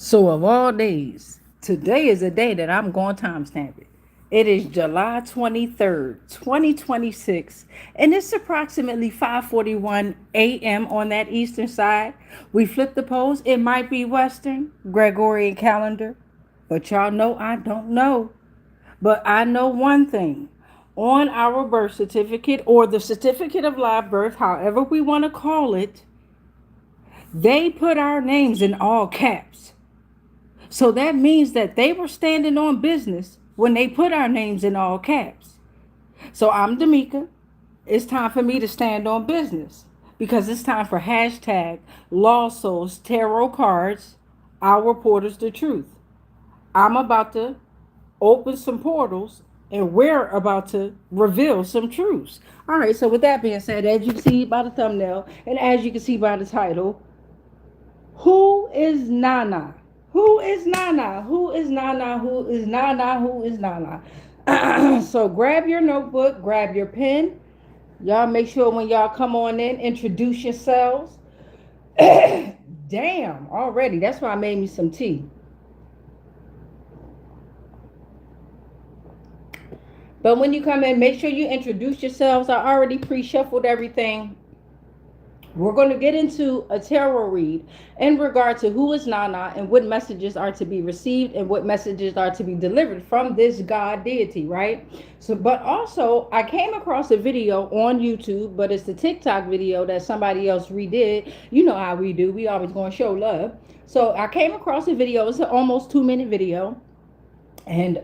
So of all days, today is a day that I'm going to timestamp it. It is July 23rd, 2026, and it's approximately 5:41 a.m. on that eastern side. We flip the poles. It might be Western, Gregorian calendar, but y'all know I don't know. But I know one thing. On our birth certificate or the certificate of live birth, however we want to call it, they put our names in all caps. So that means that they were standing on business when they put our names in all caps. So I'm D'Amica. It's time for me to stand on business because it's time for hashtag Lost Souls Tarot Cards, Our Portals the Truth. I'm about to open some portals and we're about to reveal some truths. All right, so with that being said, as you can see by the thumbnail and as you can see by the title, who is Nana? Who is Nana? Who is Nana? Who is Nana? Who is Nana? So grab your notebook, grab your pen. Y'all make sure when y'all come on in, introduce yourselves. Damn, already. That's why I made me some tea. But when you come in, make sure you introduce yourselves. I already pre-shuffled everything. We're going to get into a tarot read in regard to who is Nana and what messages are to be received and what messages are to be delivered from this God deity, right? So, but also I came across a video on YouTube, but it's the TikTok video that somebody else redid. You know how we do. We always going to show love. So I came across a video. It's an almost 2-minute video. And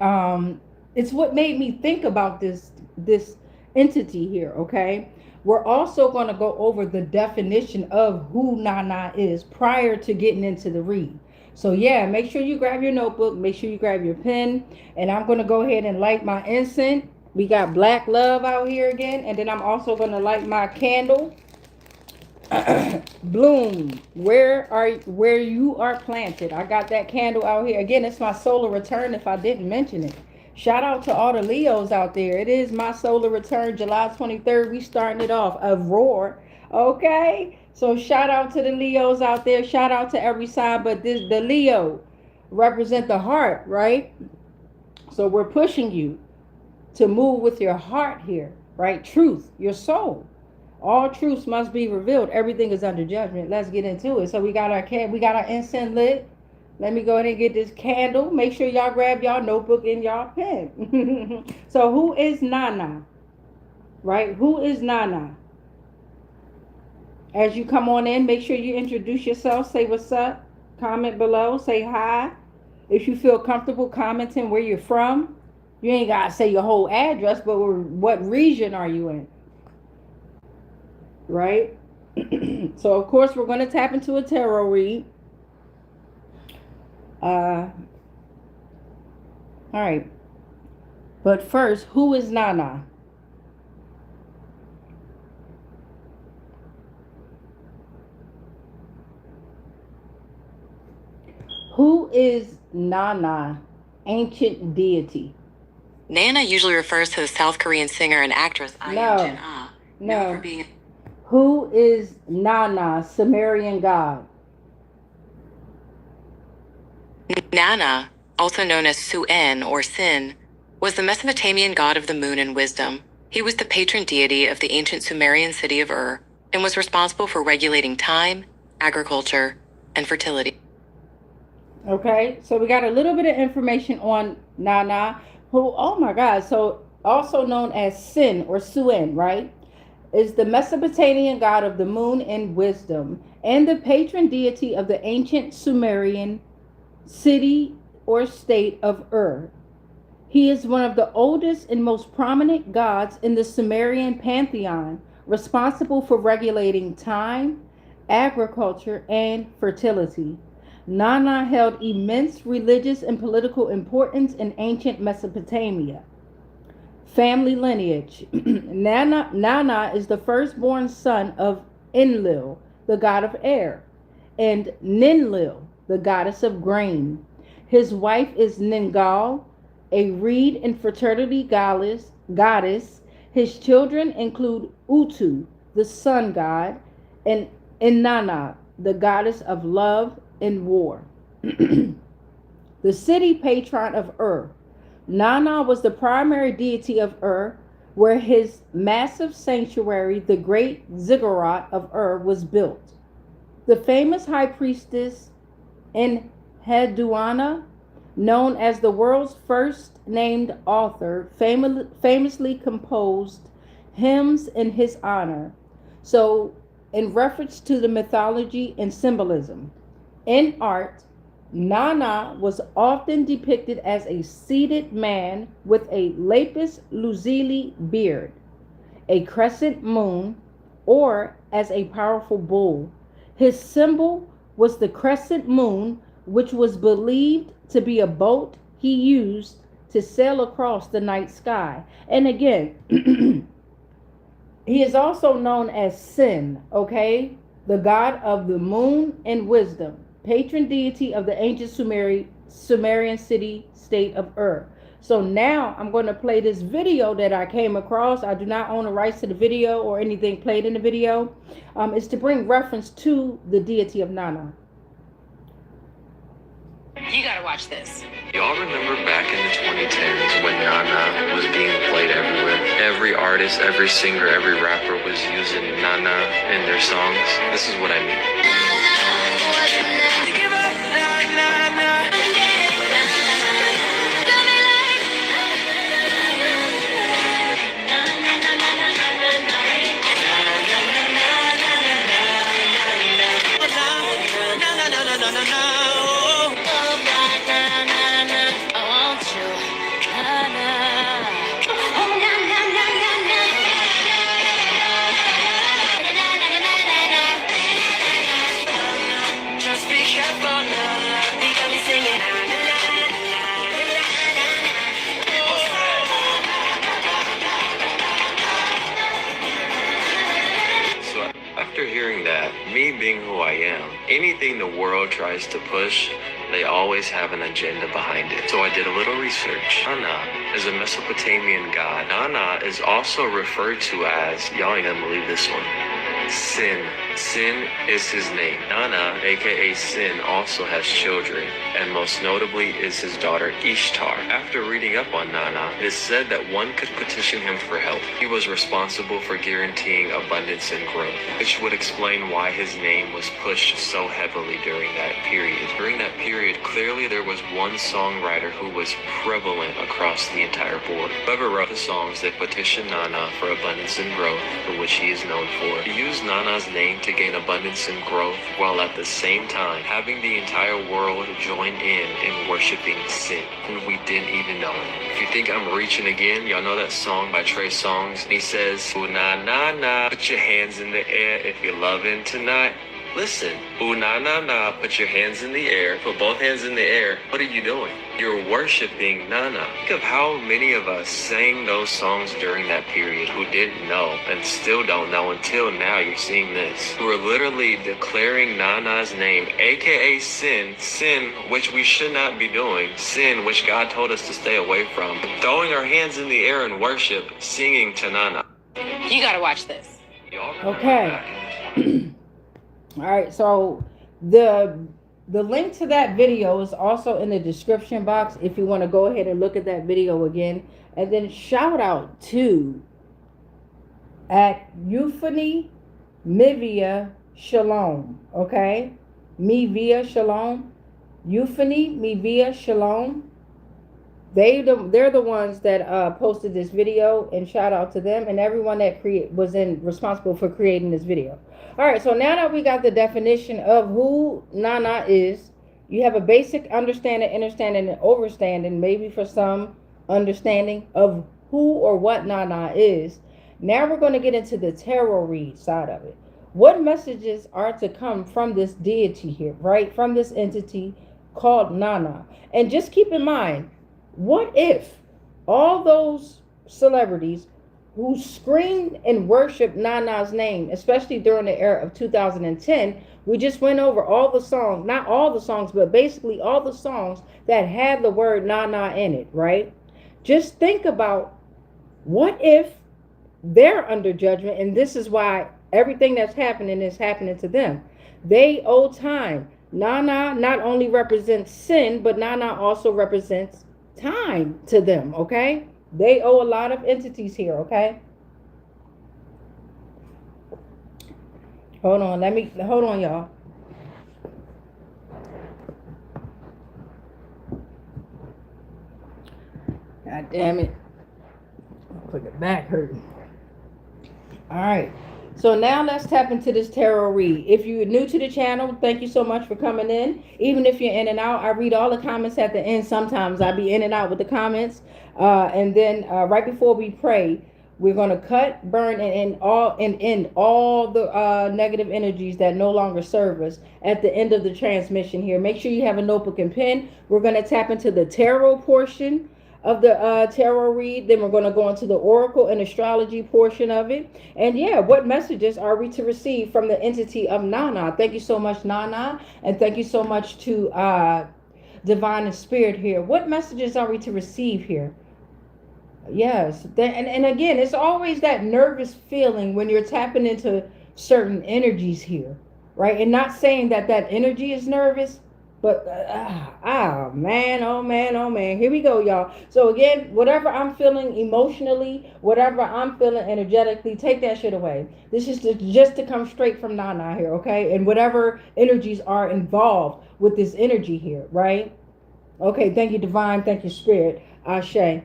it's what made me think about this entity here, okay? We're also going to go over the definition of who Nana is prior to getting into the read. So yeah, make sure you grab your notebook, make sure you grab your pen, and I'm going to go ahead and light my incense. We got black love out here again, and then I'm also going to light my candle. Bloom where you are planted. I got that candle out here again. It's my solar return if I didn't mention it. Shout out to all the Leos out there. It is my solar return, July 23rd. We starting it off. A roar. Okay? So shout out to the Leos out there. Shout out to every sign, but the Leo represent the heart, right? So we're pushing you to move with your heart here, right? Truth, your soul. All truths must be revealed. Everything is under judgment. Let's get into it. So we got our incense lit. Let me go ahead and get this candle. Make sure y'all grab y'all notebook and y'all pen. So who is Nana? Right? Who is Nana? As you come on in, make sure you introduce yourself. Say what's up. Comment below. Say hi. If you feel comfortable commenting where you're from, you ain't got to say your whole address, but what region are you in? Right? So, of course, we're going to tap into a tarot read. All right. But first, who is Nana? Who is Nana, ancient deity? NANNA usually refers to the South Korean singer and actress I Am Jin-ah, known for being. Who is Nana, Sumerian god? NANNA, also known as Su-en or Sin, was the Mesopotamian god of the moon and wisdom. He was the patron deity of the ancient Sumerian city of Ur and was responsible for regulating time, agriculture, and fertility. Okay, so we got a little bit of information on Nana, who, oh my God, so also known as Sin or Suen, right? Is the Mesopotamian god of the moon and wisdom and the patron deity of the ancient Sumerian city or state of Ur. He is one of the oldest and most prominent gods in the Sumerian pantheon, responsible for regulating time, agriculture, and fertility. Nana held immense religious and political importance in ancient Mesopotamia. Family lineage. Nana is the firstborn son of Enlil, the god of air, and Ninlil, the goddess of grain. His wife is Ningal, a reed and fertility goddess. His children include Utu, the sun god, and Inanna, the goddess of love and war. The city patron of Ur. Nanna was the primary deity of Ur, where his massive sanctuary, the great ziggurat of Ur, was built. The famous high priestess in Heduana, known as the world's first named author, famously composed hymns in his honor. So, in reference to the mythology and symbolism, in art, Nanna was often depicted as a seated man with a lapis lazuli beard, a crescent moon, or as a powerful bull. His symbol was the crescent moon, which was believed to be a boat he used to sail across the night sky. And again, he is also known as Sin, okay? The god of the moon and wisdom, patron deity of the ancient Sumerian city state of Ur. So now I'm going to play this video that I came across. I do not own the rights to the video or anything played in the video. It's to bring reference to the deity of Nanna. You gotta watch this. Y'all remember back in the 2010s when NANNA was being played everywhere? Every artist, every singer, every rapper was using NANNA in their songs. This is what I mean. After hearing that, me being who I am, anything the world tries to push, they always have an agenda behind it. So I did a little research. NANNA is a Mesopotamian god. NANNA is also referred to as, y'all ain't gonna believe this one, Sin. Sin is his name. NANNA, aka Sin, also has children, and most notably is his daughter Ishtar. After reading up on NANNA, it is said that one could petition him for help. He was responsible for guaranteeing abundance and growth, which would explain why his name was pushed so heavily during that period. During that period, clearly there was one songwriter who was prevalent across the entire board. Whoever wrote the songs that petitioned NANNA for abundance and growth, for which he is known for, he used NANNA's name to gain abundance and growth, while at the same time having the entire world join in worshiping Sin, and we didn't even know it. If you think I'm reaching again, y'all know that song by Trey Songz, and he says, "Ooh, na na na, put your hands in the air if you're loving tonight." Listen, ooh, na na na, put your hands in the air, put both hands in the air. What are you doing? You're worshiping NANNA. Think of how many of us sang those songs during that period who didn't know and still don't know until now you're seeing this. Who are literally declaring NANNA's name, aka Sin, sin which we should not be doing, sin which God told us to stay away from, throwing our hands in the air in worship, singing to NANNA. You gotta watch this. Okay. All right, so the link to that video is also in the description box if you want to go ahead and look at that video again. And then shout out to at Euphony Mivia Shalom, okay? Mivia Shalom. Euphony Mivia Shalom. They're the ones that posted this video, and shout out to them and everyone that was responsible for creating this video. All right, so now that we got the definition of who NANNA is, you have a basic understanding, and overstanding, maybe for some understanding of who or what NANNA is. Now we're going to get into the tarot read side of it. What messages are to come from this deity here, right? From this entity called NANNA. And just keep in mind, what if all those celebrities who screamed and worshiped NANNA's name, especially during the era of 2010, we just went over all the songs, not all the songs, but basically all the songs that had the word NANNA in it, right? Just think about what if they're under judgment, and this is why everything that's happening is happening to them. They owe time. Nana not only represents sin, but Nana also represents time to them, okay? They owe a lot of entities here, okay? Hold on, y'all. God damn it. Put it back hurting. All right. So now let's tap into this tarot read. If you're new to the channel, thank you so much for coming in. Even if you're in and out, I read all the comments at the end. Sometimes I be in and out with the comments. And then right before we pray, we're going to cut, burn, and end all the negative energies that no longer serve us at the end of the transmission here. Make sure you have a notebook and pen. We're going to tap into the tarot portion of the tarot read. Then we're going to go into the oracle and astrology portion of it. And yeah, what messages are we to receive from the entity of Nana? Thank you so much, Nana. And thank you so much to Divine and Spirit here. What messages are we to receive here? Yes. And again, it's always that nervous feeling when you're tapping into certain energies here, right? And not saying that that energy is nervous, but man, oh man, oh man. Here we go, y'all. So again, whatever I'm feeling emotionally, whatever I'm feeling energetically, take that shit away. This is just to come straight from Nana here, okay? And whatever energies are involved with this energy here, right? Okay, thank you, Divine. Thank you, Spirit. Ashe.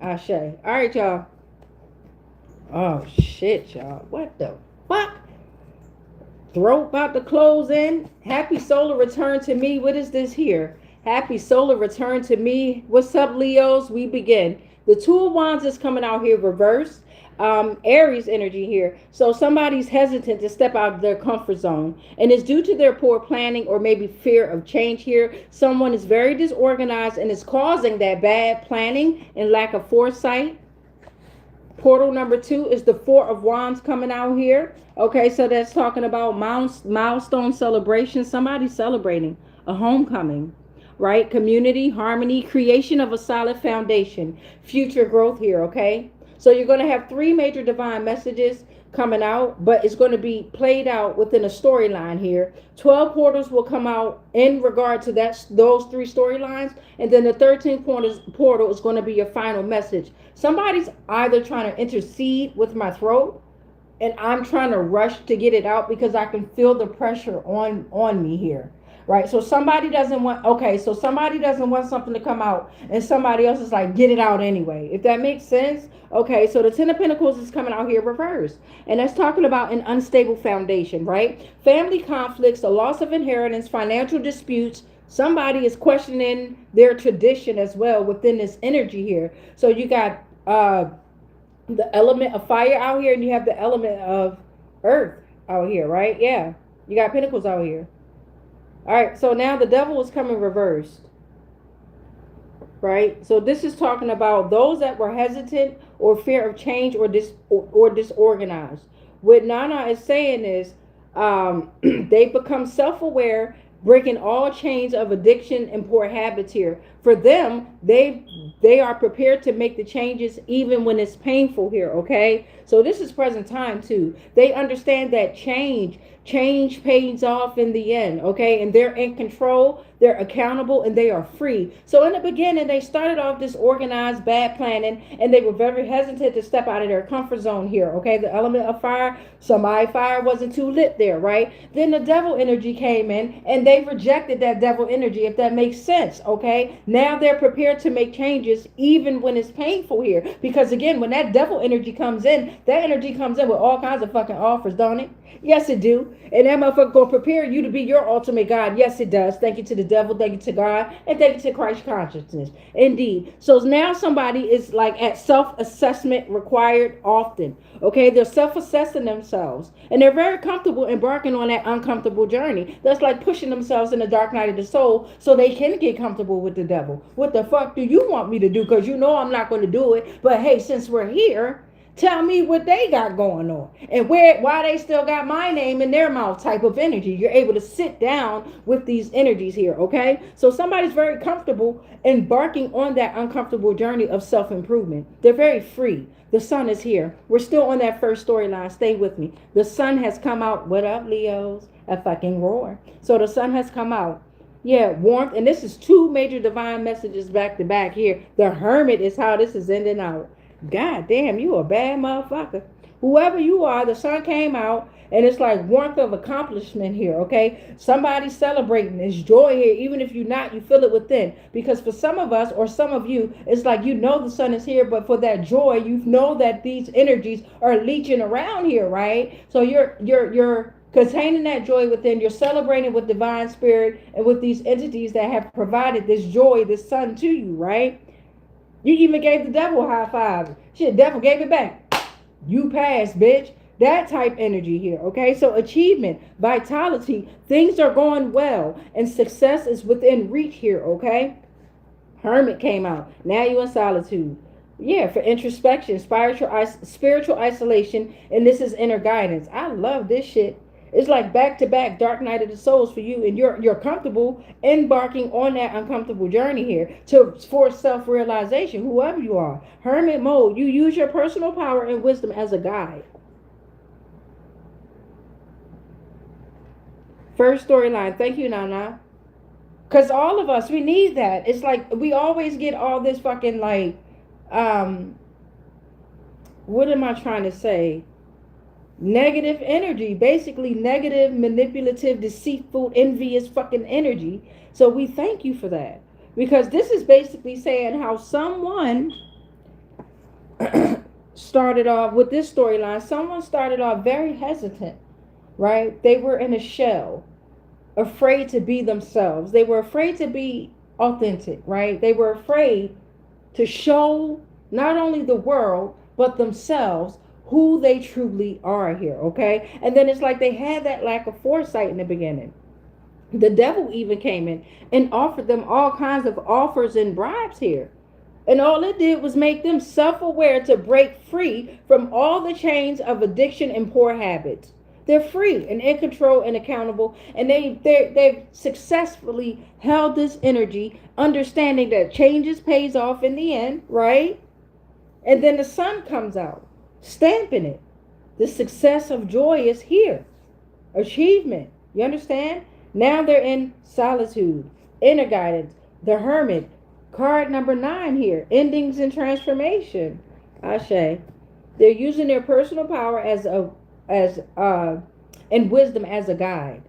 Ashe. All right, y'all. Oh, shit, y'all. What the fuck? Throat about to close in. Happy solar return to me. What is this here? Happy solar return to me. What's up, Leos? We begin. The Two of Wands is coming out here reversed. Aries energy here. So somebody's hesitant to step out of their comfort zone, and it's due to their poor planning or maybe fear of change here. Someone is very disorganized and is causing that bad planning and lack of foresight. Portal number 2 is the Four of Wands coming out here. Okay, so that's talking about milestone celebration. Somebody's celebrating a homecoming, right? Community, harmony, creation of a solid foundation, future growth here, okay? So you're going to have 3 major divine messages coming out, but it's going to be played out within a storyline here. 12 portals will come out in regard to those 3 storylines, and then the 13th portal is going to be your final message. Somebody's either trying to intercede with my throat, and I'm trying to rush to get it out because I can feel the pressure on me here. Right, so somebody doesn't want something to come out, and somebody else is like, get it out anyway. If that makes sense. Okay, so the Ten of Pentacles is coming out here reversed, and that's talking about an unstable foundation, right? Family conflicts, the loss of inheritance, financial disputes. Somebody is questioning their tradition as well within this energy here. So you got the element of fire out here, and you have the element of earth out here, right? Yeah, you got Pentacles out here. All right, so now the Devil is coming reversed, right? So this is talking about those that were hesitant or fear of change or disorganized. What Nana is saying is they become self-aware, breaking all chains of addiction and poor habits here. For them, they are prepared to make the changes even when it's painful here, okay? So this is present time too. They understand that change pays off in the end, okay? And they're in control, they're accountable, and they are free. So in the beginning, they started off disorganized, bad planning, and they were very hesitant to step out of their comfort zone here, okay? The element of fire, fire wasn't too lit there, right? Then the devil energy came in, and they rejected that devil energy, if that makes sense, okay? Now they're prepared to make changes even when it's painful here. Because again, when that devil energy comes in, that energy comes in with all kinds of fucking offers, don't it? Yes, it do. And that motherfucker gonna prepare you to be your ultimate God. Yes, it does. Thank you to the devil, thank you to God, and thank you to Christ consciousness. Indeed. So now somebody is like at self-assessment required often. Okay, they're self-assessing themselves, and they're very comfortable embarking on that uncomfortable journey. That's like pushing themselves in the dark night of the soul so they can get comfortable with the devil. What the fuck do you want me to do? Because you know I'm not going to do it. But hey, since we're here, tell me what they got going on and why they still got my name in their mouth type of energy. You're able to sit down with these energies here, okay? So somebody's very comfortable embarking on that uncomfortable journey of self-improvement. They're very free. The sun is here. We're still on that first storyline. Stay with me. The sun has come out. What up, Leos? a fucking roar. So the sun has come out. Yeah, warmth, and this is two major divine messages back to back here. The Hermit is how this is ending out. God damn, you a bad motherfucker. Whoever you are, the sun came out, and it's like warmth of accomplishment here, okay? Somebody's celebrating. There's joy here. Even if you're not, you feel it within. Because for some of us, or some of you, it's like you know the sun is here, but for that joy, you know that these energies are leeching around here, right? So you're containing that joy within. You're celebrating with divine spirit and with these entities that have provided this joy, this sun to you, right? You even gave the devil a high five. Shit, devil gave it back. You passed, bitch. That type energy here, okay? So achievement, vitality, things are going well, and success is within reach here, okay? Hermit came out. Now you in solitude. Yeah, for introspection, spiritual isolation, and this is inner guidance. I love this shit. It's like back to back Dark Night of the Souls for you, and you're comfortable embarking on that uncomfortable journey here for self-realization, whoever you are. Hermit mode, you use your personal power and wisdom as a guide. First storyline. Thank you, Nana. Because all of us, we need that. It's like we always get all this fucking like, what am I trying to say? Negative energy, basically negative, manipulative, deceitful, envious fucking energy. So we thank you for that, because this is basically saying how someone started off with this storyline. Someone started off very hesitant, right? They were in a shell, afraid to be themselves. They were afraid to be authentic, right? They were afraid to show not only the world but themselves who they truly are here, okay? And then it's like they had that lack of foresight in the beginning. The devil even came in and offered them all kinds of offers and bribes here. And all it did was make them self-aware to break free from all the chains of addiction and poor habits. They're free and in control and accountable, and they've successfully held this energy, understanding that changes pays off in the end, right? And then the sun comes out, stamping it. The success of joy is here. Achievement. You understand? Now they're in solitude, inner guidance, the Hermit. Card number 9 here. Endings and transformation. Ashe. They're using their personal power and wisdom as a guide.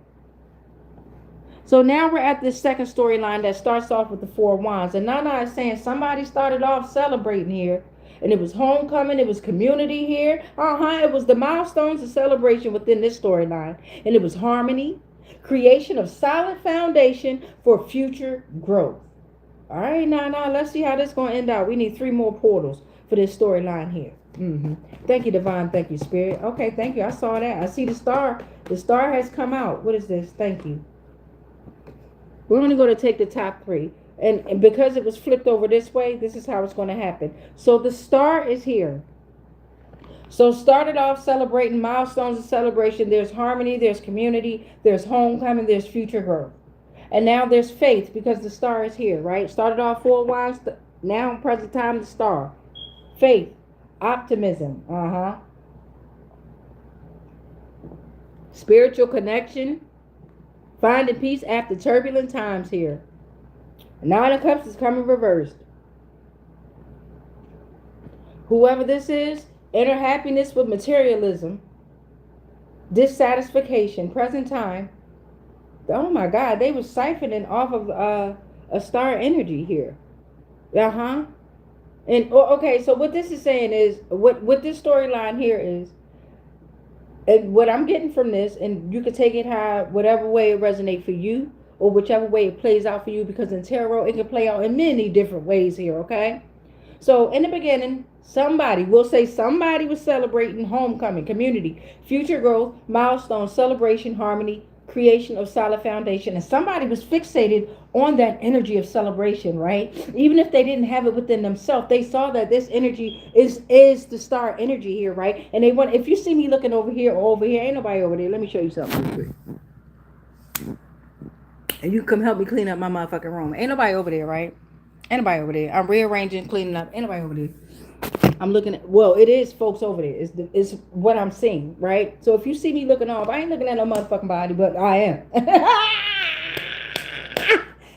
So now we're at this second storyline that starts off with the 4 wands. And Nana is saying somebody started off celebrating here. And it was homecoming, it was community here. It was the milestones of celebration within this storyline. And it was harmony, creation of solid foundation for future growth. All right, now let's see how this is going to end out. We need 3 more portals for this storyline here. Thank you, Divine. Thank you, Spirit. Okay, thank you. I saw that. I see the star. The star has come out. What is this? Thank you. We're only going to take the top 3. And because it was flipped over this way, this is how it's going to happen. So the star is here. So started off celebrating milestones of celebration. There's harmony, there's community, there's homecoming, there's future growth. And now there's faith, because the star is here, right? Started off 4 wands, now present time the star. Faith, optimism, spiritual connection, finding peace after turbulent times here. 9 of Cups is coming reversed. Whoever this is, inner happiness with materialism, dissatisfaction, present time. Oh my God, they were siphoning off of a star energy here. And okay, so what this is saying is, what this storyline here is, and what I'm getting from this, and you can take it how, whatever way it resonates for you, or whichever way it plays out for you, because in tarot, it can play out in many different ways here, okay? So in the beginning, somebody was celebrating homecoming, community, future growth, milestone, celebration, harmony, creation of solid foundation. And somebody was fixated on that energy of celebration, right? Even if they didn't have it within themselves, they saw that this energy is the star energy here, right? And they want, if you see me looking over here or over here, ain't nobody over there. Let me show you something real quick. And you come help me clean up my motherfucking room. Ain't nobody over there, right? Ain't nobody over there. I'm rearranging, cleaning up. Ain't nobody over there. I'm looking at, well, it is folks over there. It's what I'm seeing, right? So if you see me looking off, I ain't looking at no motherfucking body, but I am.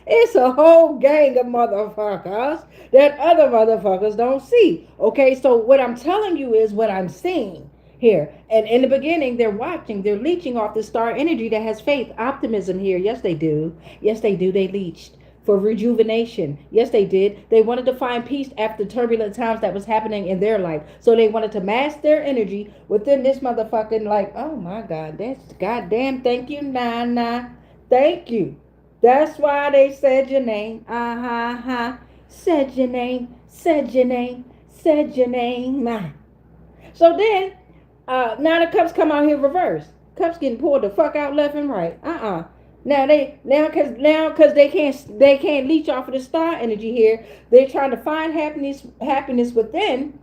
It's a whole gang of motherfuckers that other motherfuckers don't see. Okay, so what I'm telling you is what I'm seeing here. And in the beginning, they're watching, they're leeching off the star energy that has faith, optimism here. Yes, they do. Yes, they do. They leached for rejuvenation. Yes, they did. They wanted to find peace after turbulent times that was happening in their life. So they wanted to mask their energy within this motherfucking, like, oh my God, that's goddamn, thank you, Nana. Thank you. That's why they said your name. Said your name, said your name, said your name. Nah. So then, now the cups come out here reverse. Cups getting pulled the fuck out left and right. Now cause they can't leech off of the star energy here. They're trying to find happiness within.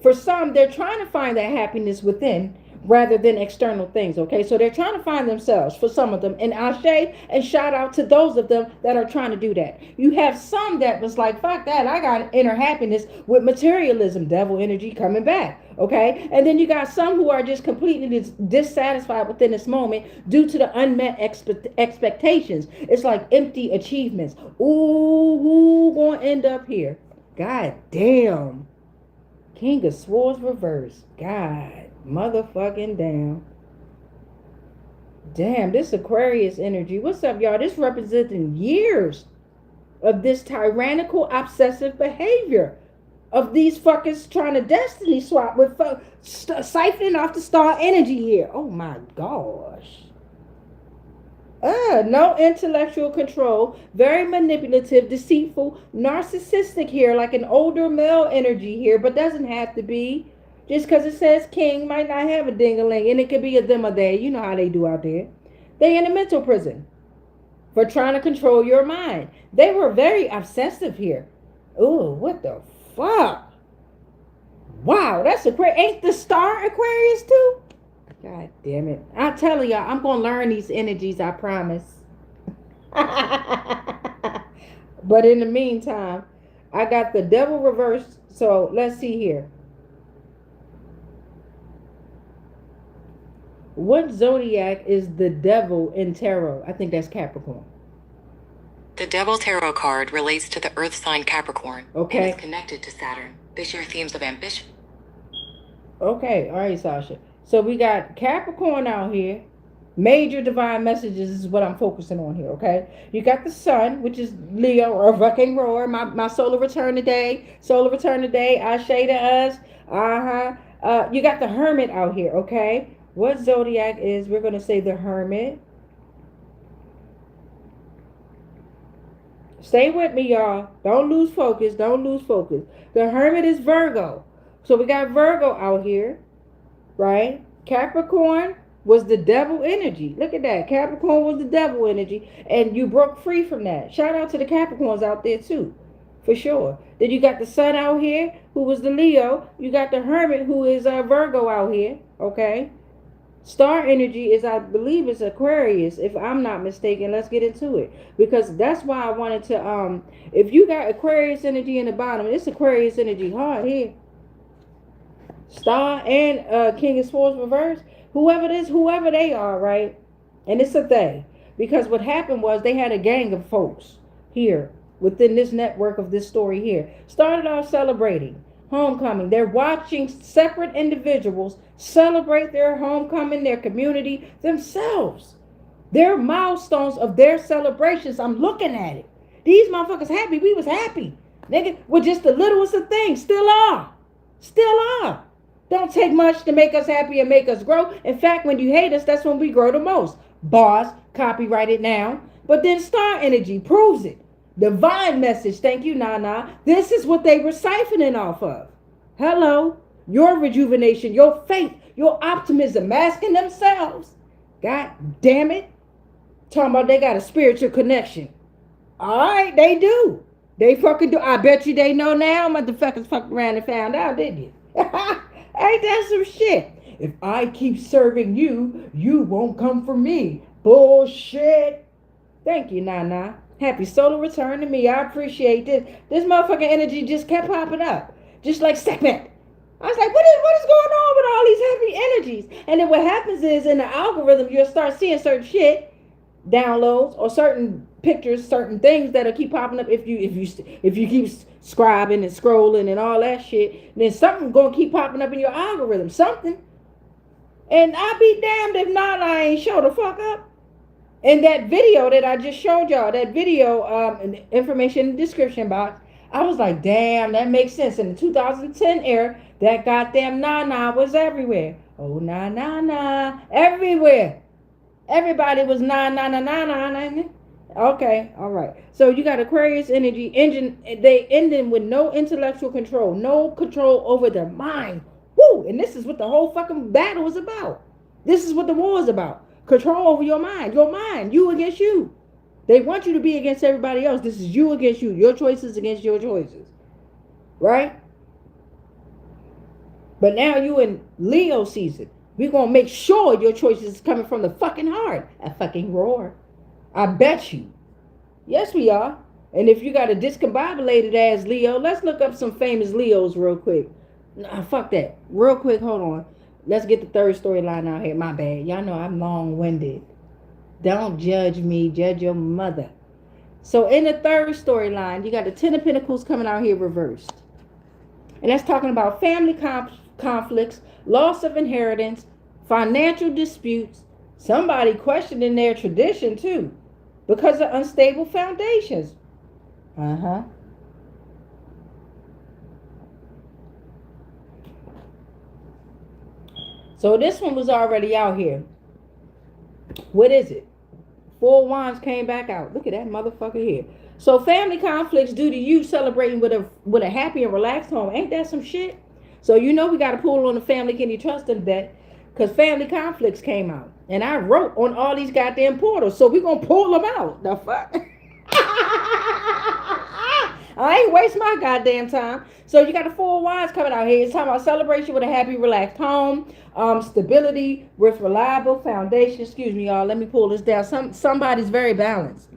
For some, they're trying to find that happiness within rather than external things. Okay, so they're trying to find themselves for some of them. And ashe and shout out to those of them that are trying to do that. You have some that was like, fuck that, I got inner happiness with materialism, devil energy coming back. Okay, and then you got some who are just completely dissatisfied within this moment due to the unmet expectations. It's like empty achievements. Ooh, who gonna end up here? God damn. King of Swords reverse. God motherfucking damn. Damn, this Aquarius energy. What's up, y'all? This representing years of this tyrannical, obsessive behavior of these fuckers trying to destiny swap with siphoning off the star energy here. Oh my gosh. No intellectual control, very manipulative, deceitful, narcissistic here, like an older male energy here, but doesn't have to be. Just because it says king might not have a ding-a-ling, and it could be a them or they. You know how they do out there. They in a mental prison for trying to control your mind. They were very obsessive here. Ooh, what the fuck? Wow, that's ain't the star Aquarius too? God damn it. I'm telling y'all, I'm going to learn these energies, I promise. But in the meantime, I got the devil reversed. So let's see here. What zodiac is the devil in tarot? I think that's Capricorn. The Devil Tarot card relates to the Earth sign Capricorn. Okay. And is connected to Saturn. They share themes of ambition. Okay, all right, Sasha. So we got Capricorn out here. Major divine messages is what I'm focusing on here, okay? You got the sun, which is Leo or Rock and Roar. My solar return today. Solar return today. Ashe to us. You got the Hermit out here, okay? What zodiac is, we're going to say the Hermit. Stay with me, y'all. Don't lose focus. Don't lose focus. The Hermit is Virgo. So we got Virgo out here, right? Capricorn was the devil energy. Look at that. Capricorn was the devil energy. And you broke free from that. Shout out to the Capricorns out there too. For sure. Then you got the sun out here, who was the Leo. You got the Hermit, who is Virgo out here. Okay. Star energy is, I believe, it's Aquarius, if I'm not mistaken. Let's get into it. Because that's why I wanted to, if you got Aquarius energy in the bottom, it's Aquarius energy hard here. Star and King of Swords reverse. Whoever it is, whoever they are, right? And it's a they. Because what happened was they had a gang of folks here within this network of this story here. Started off celebrating homecoming. They're watching separate individuals celebrate their homecoming, their community, themselves. Their milestones of their celebrations. I'm looking at it. These motherfuckers happy. We was happy. Nigga, with just the littlest of things. Still are. Still are. Don't take much to make us happy and make us grow. In fact, when you hate us, that's when we grow the most. Bars, copyright it now. But then star energy proves it. Divine message. Thank you, Nana. This is what they were siphoning off of. Hello. Your rejuvenation, your faith, your optimism, masking themselves. God damn it. Talking about they got a spiritual connection. All right, they do. They fucking do. I bet you they know now. Motherfuckers fucked around and found out, didn't you? Ain't that some shit? If I keep serving you, you won't come for me. Bullshit. Thank you, Nana. Happy solar return to me. I appreciate this. This motherfucking energy just kept popping up. Just like step back. I was like, what is going on with all these heavy energies? And then what happens is in the algorithm, you'll start seeing certain shit, downloads, or certain pictures, certain things that'll keep popping up if you keep scribing and scrolling and all that shit. Then something's gonna keep popping up in your algorithm. Something. And I'll be damned if not, I ain't show the fuck up. And that video that I just showed y'all, that video, information in the description box, I was like, damn, that makes sense. In the 2010 era, that goddamn NANNA was everywhere. Oh, NANNA, everywhere. Everybody was NANNA. Okay, all right. So you got Aquarius energy engine. They ending with no intellectual control, no control over their mind. Woo! And this is what the whole fucking battle is about. This is what the war is about. Control over your mind. Your mind. You against you. They want you to be against everybody else. This is you against you. Your choices against your choices. Right? But now you in Leo season. We're going to make sure your choices is coming from the fucking heart. A fucking roar. I bet you. Yes, we are. And if you got a discombobulated ass Leo, let's look up some famous Leos real quick. Nah, fuck that. Real quick, hold on. Let's get the third storyline out here. My bad. Y'all know I'm long-winded. Don't judge me. Judge your mother. So in the third storyline, you got the Ten of Pentacles coming out here reversed. And that's talking about family conflicts, loss of inheritance, financial disputes, somebody questioning their tradition too because of unstable foundations. So this one was already out here. What is it? Four of Wands came back out. Look at that motherfucker here. So family conflicts due to you celebrating with a happy and relaxed home. Ain't that some shit? So you know we got to pull on the family can you trust them that because family conflicts came out. And I wrote on all these goddamn portals. So we're going to pull them out. The fuck? I ain't waste my goddamn time. So you got the Four of Wands coming out here. It's talking about celebration with a happy, relaxed home, stability with reliable foundation. Excuse me, y'all. Let me pull this down. Somebody's very balanced.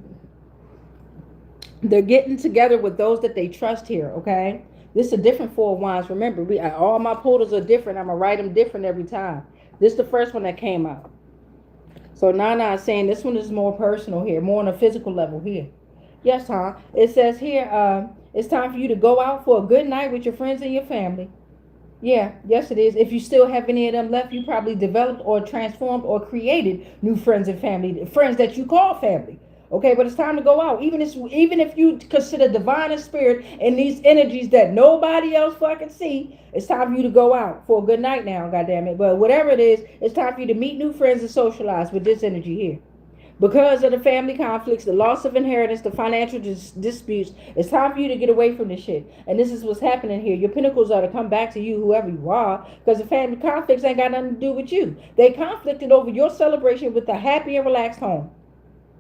They're getting together with those that they trust here. Okay, this is a different Four of Wands. Remember, all my portals are different. I'm gonna write them different every time. This is the first one that came out. So NANNA is saying this one is more personal here, more on a physical level here. Yes, huh? It says here, it's time for you to go out for a good night with your friends and your family. Yeah, yes it is. If you still have any of them left, you probably developed or transformed or created new friends and family, friends that you call family. Okay, but it's time to go out. Even if you consider divine and spirit and these energies that nobody else fucking see, it's time for you to go out for a good night now, goddammit. But whatever it is, it's time for you to meet new friends and socialize with this energy here. Because of the family conflicts, the loss of inheritance, the financial disputes, it's time for you to get away from this shit. And this is what's happening here. Your pinnacles are to come back to you, whoever you are, because the family conflicts ain't got nothing to do with you. They conflicted over your celebration with a happy and relaxed home.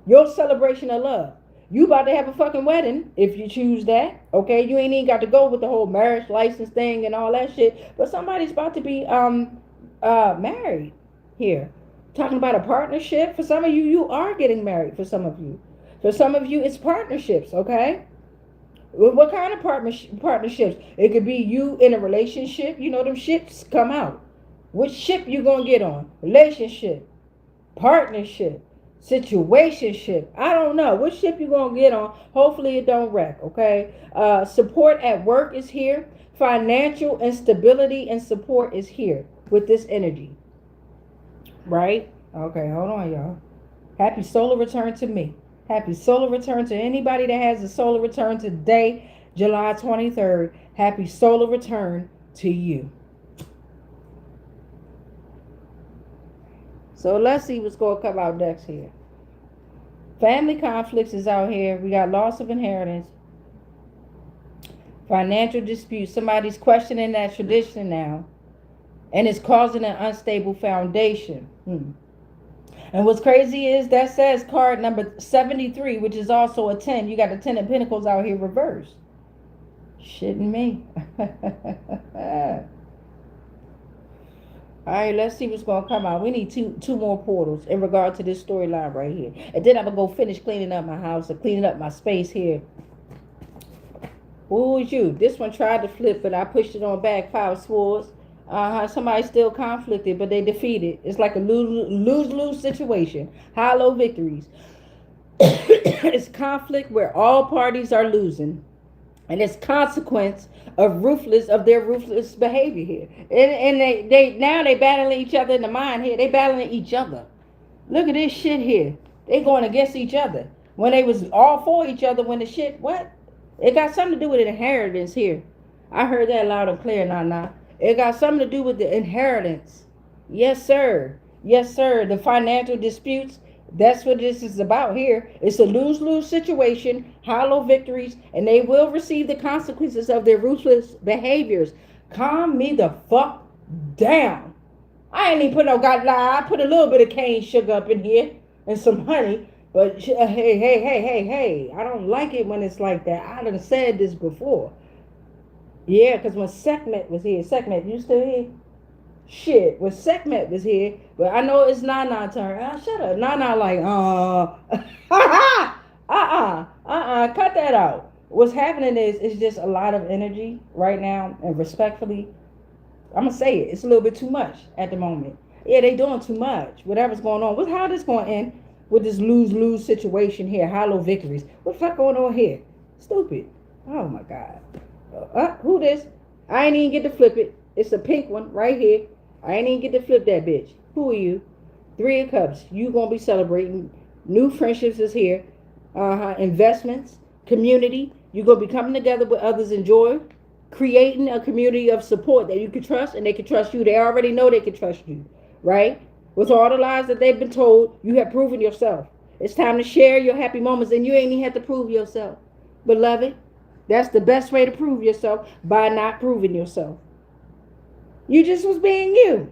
Your celebration of love. You about to have a fucking wedding if you choose that. Okay, you ain't even got to go with the whole marriage license thing and all that shit. But somebody's about to be married here. Talking about a partnership. For some of you, you are getting married. For some of you, it's partnerships. Okay. What kind of partnerships? It could be you in a relationship. You know them ships come out. Which ship you gonna get on? Relationship, partnership, situationship. I don't know which ship you gonna get on. Hopefully it don't wreck. Okay. Support at work is here. Financial instability and support is here with this energy. Right? Okay, hold on, y'all. Happy solar return to me. Happy solar return to anybody that has a solar return today, July 23rd. Happy solar return to you. So let's see what's going to come out next here. Family conflicts is out here. We got loss of inheritance. Financial disputes. Somebody's questioning that tradition now. And it's causing an unstable foundation. And what's crazy is that says card number 73, which is also a 10. You got the 10 of Pentacles out here reversed. Shitting me. All right, let's see what's going to come out. We need two more portals in regard to this storyline right here. And then I'm going to go finish cleaning up my house or cleaning up my space here. Who was you? This one tried to flip, but I pushed it on back. 5 of Swords. Somebody still conflicted, but they defeated. It's like a lose situation. Hollow victories. It's conflict where all parties are losing, and it's consequence of their ruthless behavior here. And they now they battling each other in the mind here. They battling each other. Look at this shit here. They going against each other when they was all for each other. When the shit what? It got something to do with inheritance here. I heard that loud and clear, nah. It got something to do with the inheritance. Yes, sir. Yes, sir. The financial disputes. That's what this is about here. It's a lose-lose situation, hollow victories, and they will receive the consequences of their ruthless behaviors. Calm me the fuck down. I ain't even put no I put a little bit of cane sugar up in here and some honey. But hey. I don't like it when it's like that. I done said this before. Yeah, because when Sekhmet was here, Sekhmet, you still here? Shit, when Sekhmet was here, but I know it's NANNA turn. Shut up. NANNA like, cut that out. What's happening is it's just a lot of energy right now, and respectfully, I'm gonna say it. It's a little bit too much at the moment. Yeah, they doing too much. Whatever's going on. How this going to end with this lose-lose situation here? Hollow victories. What the fuck going on here? Stupid. Oh my God. Who this? I ain't even get to flip it. It's a pink one right here. I ain't even get to flip that bitch. Who are you? 3 of Cups. You gonna be celebrating. New friendships is here. Investments, community. You gonna be coming together with others. Enjoy. Creating a community of support that you can trust and they can trust you. They already know they can trust you, right? With all the lies that they've been told, you have proven yourself. It's time to share your happy moments, and you ain't even have to prove yourself. Beloved, that's the best way to prove yourself, by not proving yourself. You just was being you.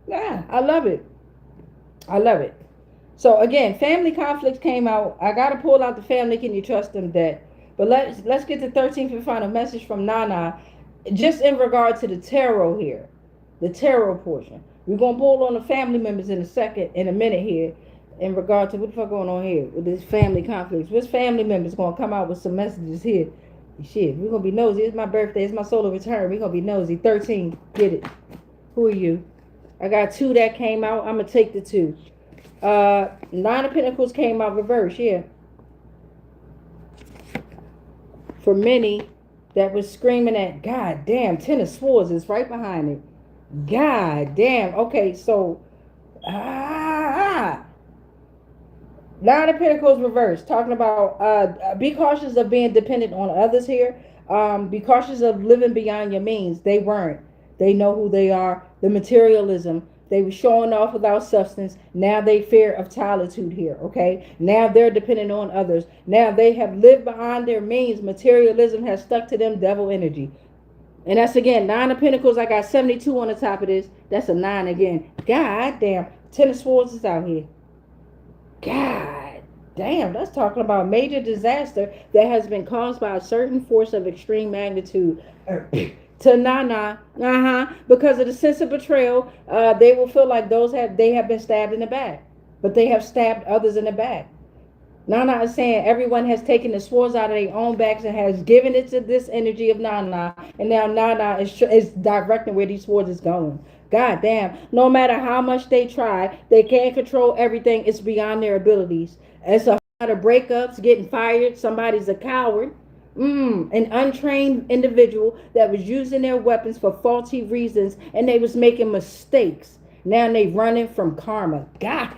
Yeah, I love it. I love it. So again, family conflicts came out. I got to pull out the family. Can you trust them dead? But let's get the 13th and final message from NANNA, just in regard to the tarot here, the tarot portion. We're going to pull on the family members in a minute here, in regard to what the fuck going on here with this family conflicts. Which family members going to come out with some messages here? Shit, we're going to be nosy. It's my birthday. It's my solar return. We're going to be nosy. 13, get it. Who are you? I got 2 that came out. I'm going to take the 2. 9 of Pentacles came out reverse, yeah. For many that was screaming at, God damn, 10 of Swords is right behind it. God damn. Okay, so 9 of Pentacles reverse, talking about be cautious of being dependent on others here. Be cautious of living beyond your means. They weren't. They know who they are. The materialism. They were showing off without substance. Now they fear of solitude here, okay? Now they're dependent on others. Now they have lived beyond their means. Materialism has stuck to them, devil energy. And that's again, 9 of Pentacles. I got 72 on the top of this. That's a 9 again. God damn. 10 of Swords is out here. God damn. That's talking about major disaster that has been caused by a certain force of extreme magnitude. To NANNA, because of the sense of betrayal, they will feel like they have been stabbed in the back, but they have stabbed others in the back. NANNA is saying everyone has taken the swords out of their own backs and has given it to this energy of NANNA, and now NANNA is directing where these swords is going. God damn! No matter how much they try, they can't control everything. It's beyond their abilities. It's a lot of breakups, getting fired. Somebody's a coward. An untrained individual that was using their weapons for faulty reasons, and they was making mistakes. Now they running from karma. God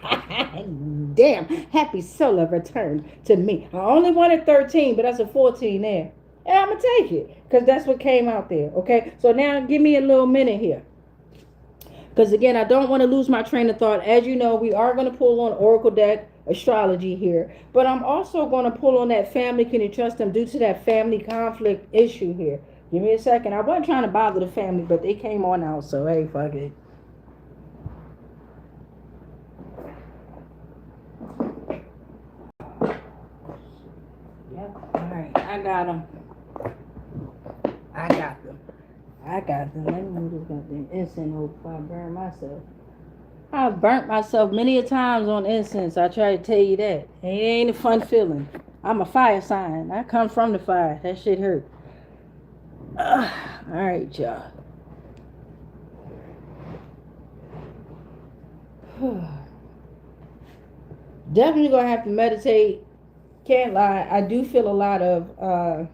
damn. Happy solar return to me. I only wanted 13, but that's a 14 there. And I'm going to take it because that's what came out there. Okay, so now give me a little minute here. Because again, I don't want to lose my train of thought. As you know, we are going to pull on Oracle deck astrology here, but I'm also going to pull on that family. Can you trust them due to that family conflict issue here? Give me a second. I wasn't trying to bother the family, but they came on out, so hey, fuck it. Yep. All right, I got them. I got them. Let me move this goddamn incense over before I burn myself. I've burnt myself many a times on incense. I try to tell you that. It ain't a fun feeling. I'm a fire sign. I come from the fire. That shit hurt. All right, y'all. Definitely gonna have to meditate. Can't lie. I do feel a lot of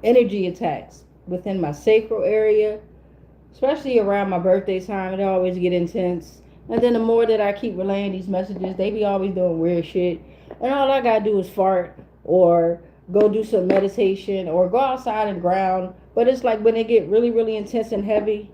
energy attacks within my sacral area, especially around my birthday time. It always get intense. And then the more that I keep relaying these messages, they be always doing weird shit. And all I gotta do is fart or go do some meditation or go outside and ground. But it's like when they get really, really intense and heavy,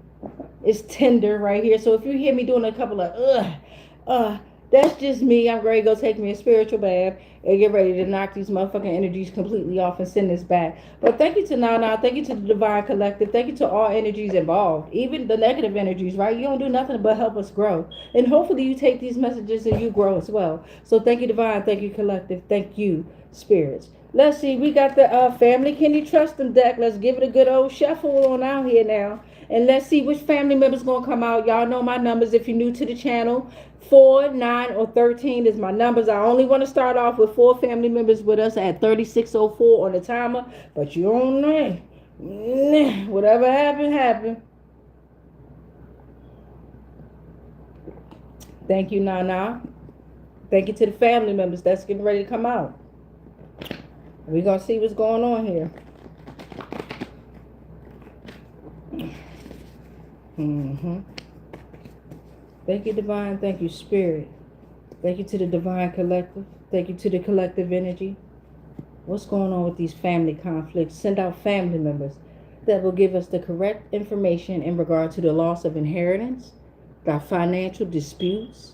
it's tender right here. So if you hear me doing a couple of that's just me. I'm ready to go take me a spiritual bath and get ready to knock these motherfucking energies completely off and send this back. But thank you to NANNA. Thank you to the Divine Collective. Thank you to all energies involved, even the negative energies, right? You don't do nothing but help us grow. And hopefully you take these messages and you grow as well. So thank you, Divine. Thank you, Collective. Thank you, Spirits. Let's see. We got the Family Can You Trust Them deck. Let's give it a good old shuffle on out here now. And let's see which family member's going to come out. Y'all know my numbers if you're new to the channel. 4, 9, or 13 is my numbers. I only want to start off with 4 family members with us at 3604 on the timer. But you don't know. Whatever happened, happened. Thank you, NANNA. Thank you to the family members that's getting ready to come out. We're going to see what's going on here. Thank you, Divine. Thank you, Spirit. Thank you to the Divine Collective. Thank you to the collective energy. What's going on with these family conflicts? Send out family members that will give us the correct information in regard to the loss of inheritance, the financial disputes,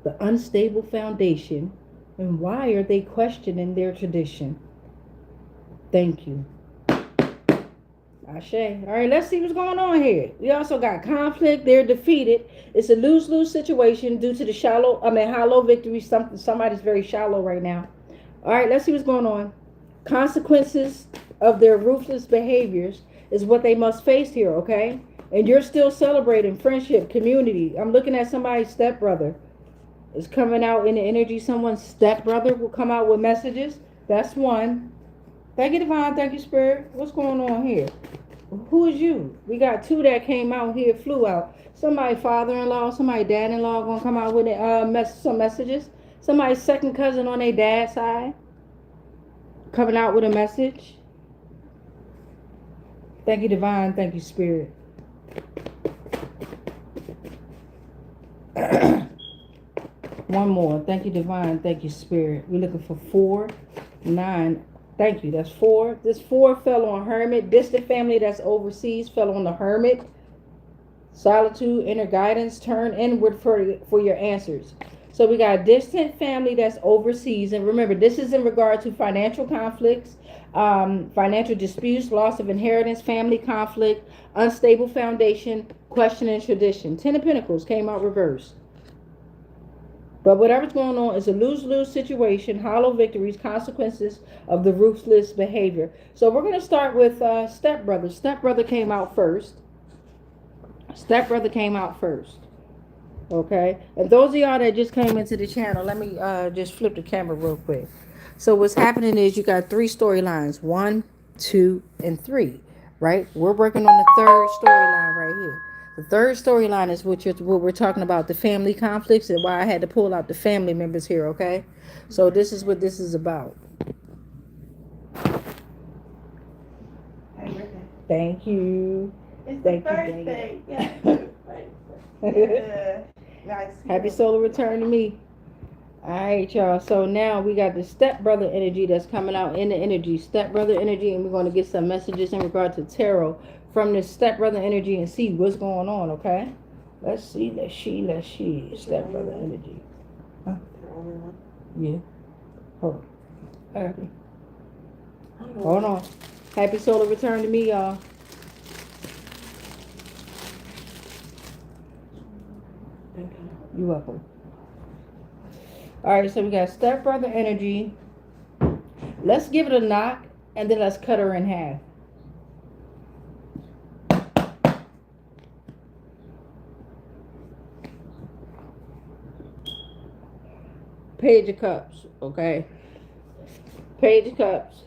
the unstable foundation, and why are they questioning their tradition? Thank you. Ashe. All right, let's see what's going on here. We also got conflict. They're defeated. It's a lose-lose situation due to the hollow victory. Somebody's very shallow right now. All right, let's see what's going on. Consequences of their ruthless behaviors is what they must face here, okay? And you're still celebrating friendship, community. I'm looking at somebody's stepbrother. It's coming out in the energy. Someone's stepbrother will come out with messages. That's one. Thank you, Divine. Thank you, Spirit. What's going on here? Who is you? We got 2 that came out here, flew out. Somebody father-in-law, somebody dad-in-law gonna come out with some messages. Somebody's second cousin on their dad's side coming out with a message. Thank you, Divine. Thank you, Spirit. One more. Thank you, Divine. Thank you, Spirit. We're looking for 4, 9. Thank you. That's 4. This 4 fell on Hermit. Distant family that's overseas fell on the Hermit. Solitude, inner guidance, turn inward for your answers. So we got a distant family that's overseas. And remember, this is in regard to financial conflicts, financial disputes, loss of inheritance, family conflict, unstable foundation, questioning tradition. 10 of Pentacles came out reversed. But whatever's going on is a lose-lose situation, hollow victories, consequences of the ruthless behavior. So we're going to start with stepbrother. Stepbrother came out first. Stepbrother came out first. Okay? And those of y'all that just came into the channel, let me just flip the camera real quick. So what's happening is you got 3 storylines. 1, 2, and 3. Right? We're working on the 3rd storyline right here. The 3rd storyline is what we're talking about, the family conflicts, and why I had to pull out the family members here, okay? So this is what this is about. Thank you. It's Thank the you, birthday. Yeah. Nice. Happy solar return to me. All right, y'all. So now we got the stepbrother energy that's coming out in the energy. Stepbrother energy, and we're going to get some messages in regard to tarot from this stepbrother energy and see what's going on, okay? Let's see. Stepbrother energy. Huh? Yeah. Hold on. Okay. Hold on. Happy solar return to me, y'all. You're welcome. All right, so we got stepbrother energy. Let's give it a knock, and then let's cut her in half. Page of Cups, okay? Page of Cups.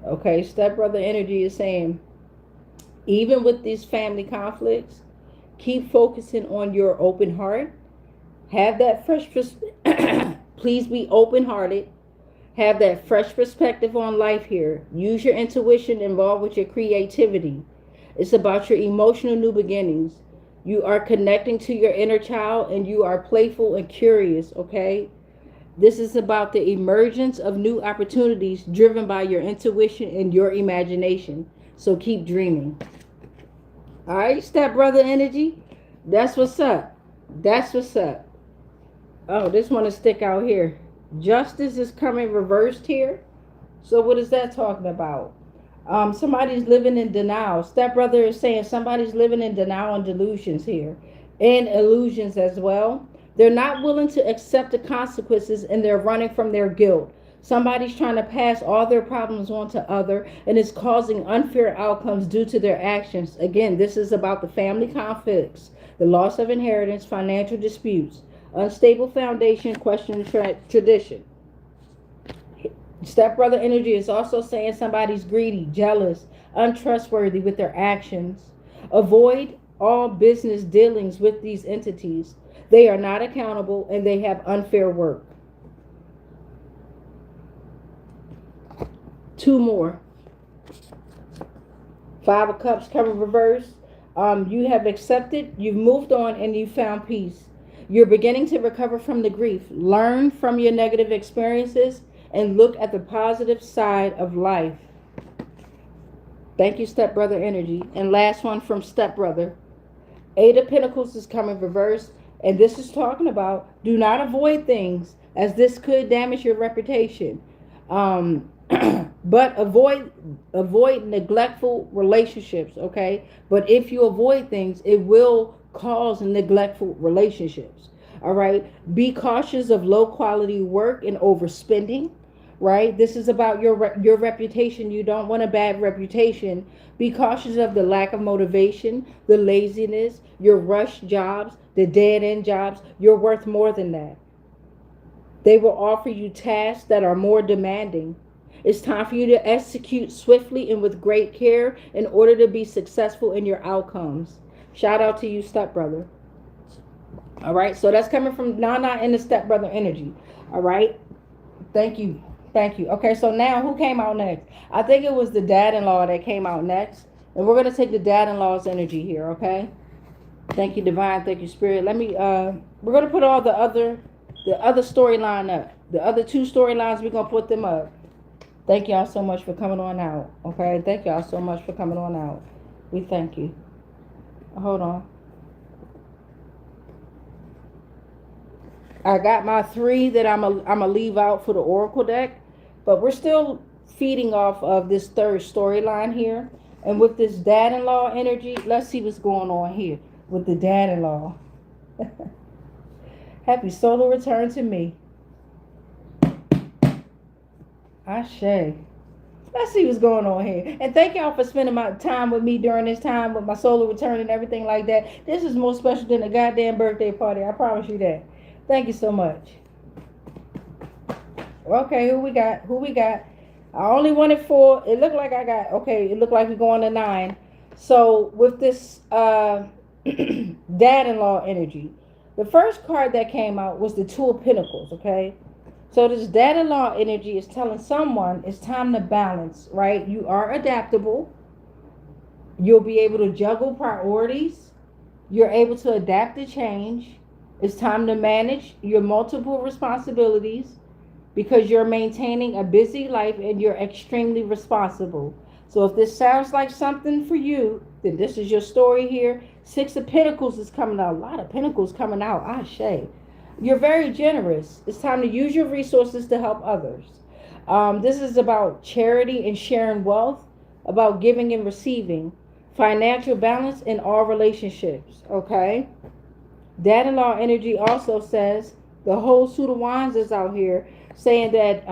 Okay, stepbrother energy is saying, even with these family conflicts, keep focusing on your open heart. Have that fresh please be open hearted. Have that fresh perspective on life here. Use your intuition involved with your creativity. It's about your emotional new beginnings. You are connecting to your inner child and you are playful and curious, okay? This is about the emergence of new opportunities driven by your intuition and your imagination. So keep dreaming. All right, stepbrother energy. That's what's up. That's what's up. Oh, this one to stick out here. Justice is coming reversed here. So what is that talking about? Somebody's living in denial. Stepbrother is saying somebody's living in denial and delusions here, and illusions as well. They're not willing to accept the consequences, and they're running from their guilt. Somebody's trying to pass all their problems on to other, and it's causing unfair outcomes due to their actions. Again, this is about the family conflicts, the loss of inheritance, financial disputes, unstable foundation, questioning tradition. Stepbrother energy is also saying somebody's greedy, jealous, untrustworthy with their actions. Avoid all business dealings with these entities. They are not accountable and they have unfair work. Two more. Five of Cups coming reverse. You have accepted, you've moved on, and you found peace. You're beginning to recover from the grief. Learn from your negative experiences and look at the positive side of life. Thank you, stepbrother energy. And last one from stepbrother. Eight of Pentacles is coming reverse. And this is talking about do not avoid things as this could damage your reputation. But avoid neglectful relationships, okay? But if you avoid things, it will cause neglectful relationships. All right. Be cautious of low quality work and overspending. Right. This is about your reputation. You don't want a bad reputation. Be cautious of the lack of motivation, the laziness, your rush jobs, the dead end jobs. You're worth more than that. They will offer you tasks that are more demanding. It's time for you to execute swiftly and with great care in order to be successful in your outcomes. Shout out to you, stepbrother. All right, so that's coming from NANNA and the stepbrother energy. All right, thank you. Thank you. Okay, so now who came out next? I think it was the dad-in-law that came out next. And we're going to take the dad-in-law's energy here, okay? Thank you, divine. Thank you, spirit. Let me, we're going to put all the other storyline up. The other two storylines, we're going to put them up. Thank y'all so much for coming on out, okay? Thank y'all so much for coming on out. We thank you. Hold on. I got my three that I'm a leave out for the Oracle deck, but we're still feeding off of this third storyline here. And with this dad-in-law energy, let's see what's going on here with the dad-in-law. Happy solar return to me. Ashe. Let's see what's going on here. And thank y'all for spending my time with me during this time with my solar return and everything like that. This is more special than a goddamn birthday party. I promise you that. Thank you so much. Okay, who we got? Who we got? I only wanted 4. It looked like I got, okay, it looked like we're going to 9. So with this dad-in-law energy, the first card that came out was the Two of Pentacles, okay? So this dad-in-law energy is telling someone it's time to balance, right? You are adaptable. You'll be able to juggle priorities. You're able to adapt to change. It's time to manage your multiple responsibilities because you're maintaining a busy life and you're extremely responsible. So if this sounds like something for you, then this is your story here. 6 of Pentacles is coming out. A lot of Pentacles coming out. Ashe. You're very generous. It's time to use your resources to help others. This is about charity and sharing wealth, about giving and receiving, financial balance in all relationships, okay? Dad-in-law energy also says, the whole suit of wands is out here, saying that,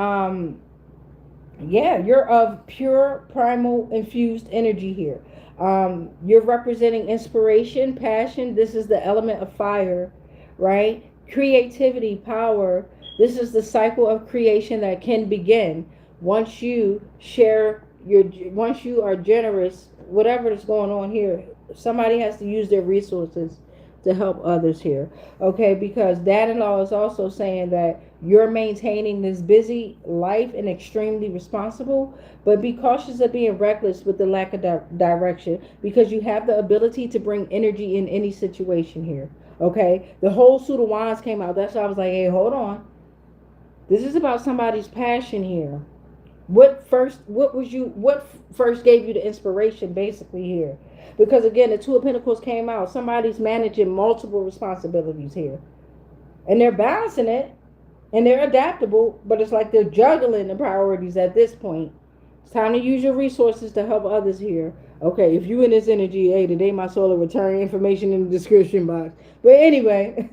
yeah, you're of pure, primal, infused energy here. You're representing inspiration, passion. This is the element of fire, right? Creativity, power. This is the cycle of creation that can begin once you share once you are generous, whatever is going on here, somebody has to use their resources to help others here. Okay, because dad-in-law is also saying that you're maintaining this busy life and extremely responsible, but be cautious of being reckless with the lack of direction, because you have the ability to bring energy in any situation here. Okay, the whole suit of wands came out. That's why I was like, hey, hold on. This is about somebody's passion here. What first gave you the inspiration basically here? Because again, the two of pentacles came out. Somebody's managing multiple responsibilities here, and they're balancing it, and they're adaptable, but it's like they're juggling the priorities at this point. It's time to use your resources to help others here. Okay, if you in this energy, hey, today my soul will return information in the description box. But anyway,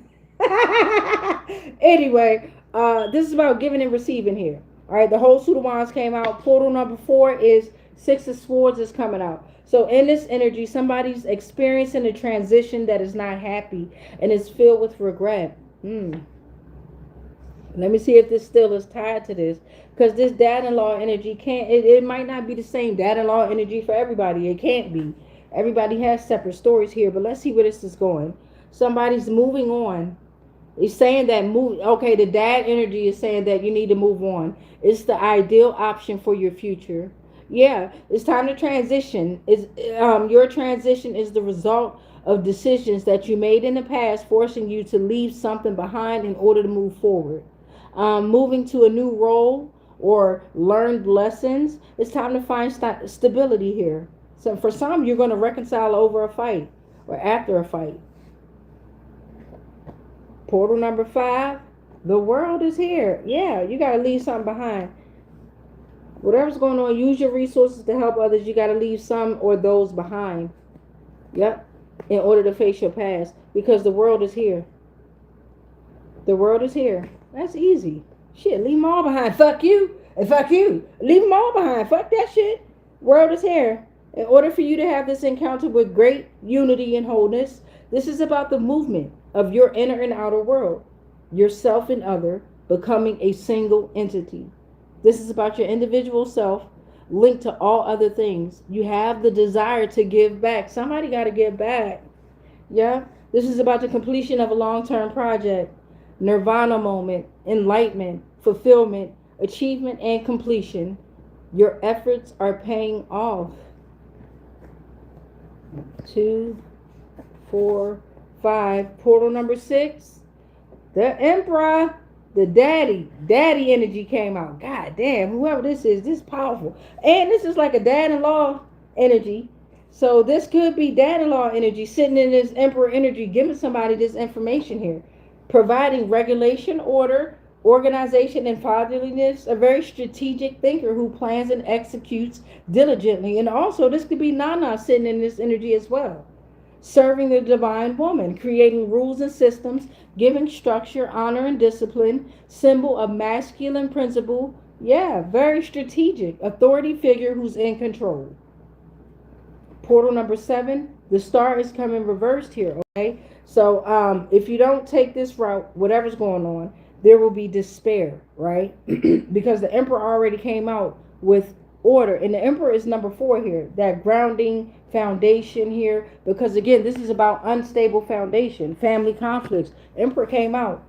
this is about giving and receiving here. All right, the whole suit of wands came out. Portal number 4 is Six of Swords is coming out. So in this energy, somebody's experiencing a transition that is not happy and is filled with regret. Let me see if this still is tied to this, because this dad-in-law energy it might not be the same dad-in-law energy for everybody. It can't be. Everybody has separate stories here, but let's see where this is going. Somebody's moving on. It's saying that the dad energy is saying that you need to move on. It's the ideal option for your future. Yeah, it's time to transition. Your transition is the result of decisions that you made in the past, forcing you to leave something behind in order to move forward. Moving to a new role or learned lessons. It's time to find stability here. So for some, you're going to reconcile over a fight or after a fight. Portal number 5, the world is here. Yeah, you got to leave something behind. Whatever's going on, use your resources to help others. You got to leave some or those behind. Yep. In order to face your past. Because the world is here. The world is here. That's easy. Shit, leave them all behind. Fuck you. And fuck you. Leave them all behind. Fuck that shit. World is here. In order for you to have this encounter with great unity and wholeness, this is about the movement of your inner and outer world, yourself and other, becoming a single entity. This is about your individual self linked to all other things. You have the desire to give back. Somebody got to give back. Yeah. This is about the completion of a long-term project, nirvana moment, enlightenment, fulfillment, achievement, and completion. Your efforts are paying off. 2, 4, 5. Portal number 6. The Emperor. The daddy energy came out. God damn, whoever this is powerful. And this is like a dad-in-law energy. So this could be dad-in-law energy sitting in this Emperor energy, giving somebody this information here. Providing regulation, order, organization, and fatherliness. A very strategic thinker who plans and executes diligently. And also this could be NANNA sitting in this energy as well. Serving the divine woman, creating rules and systems, giving structure, honor, and discipline, symbol of masculine principle. Yeah, very strategic, authority figure who's in control. Portal number 7, the star is coming reversed here, okay? So if you don't take this route, whatever's going on, there will be despair, right? Because the Emperor already came out with order, and the Emperor is number 4 here, that grounding foundation here, because again, this is about unstable foundation, family conflicts. Emperor came out.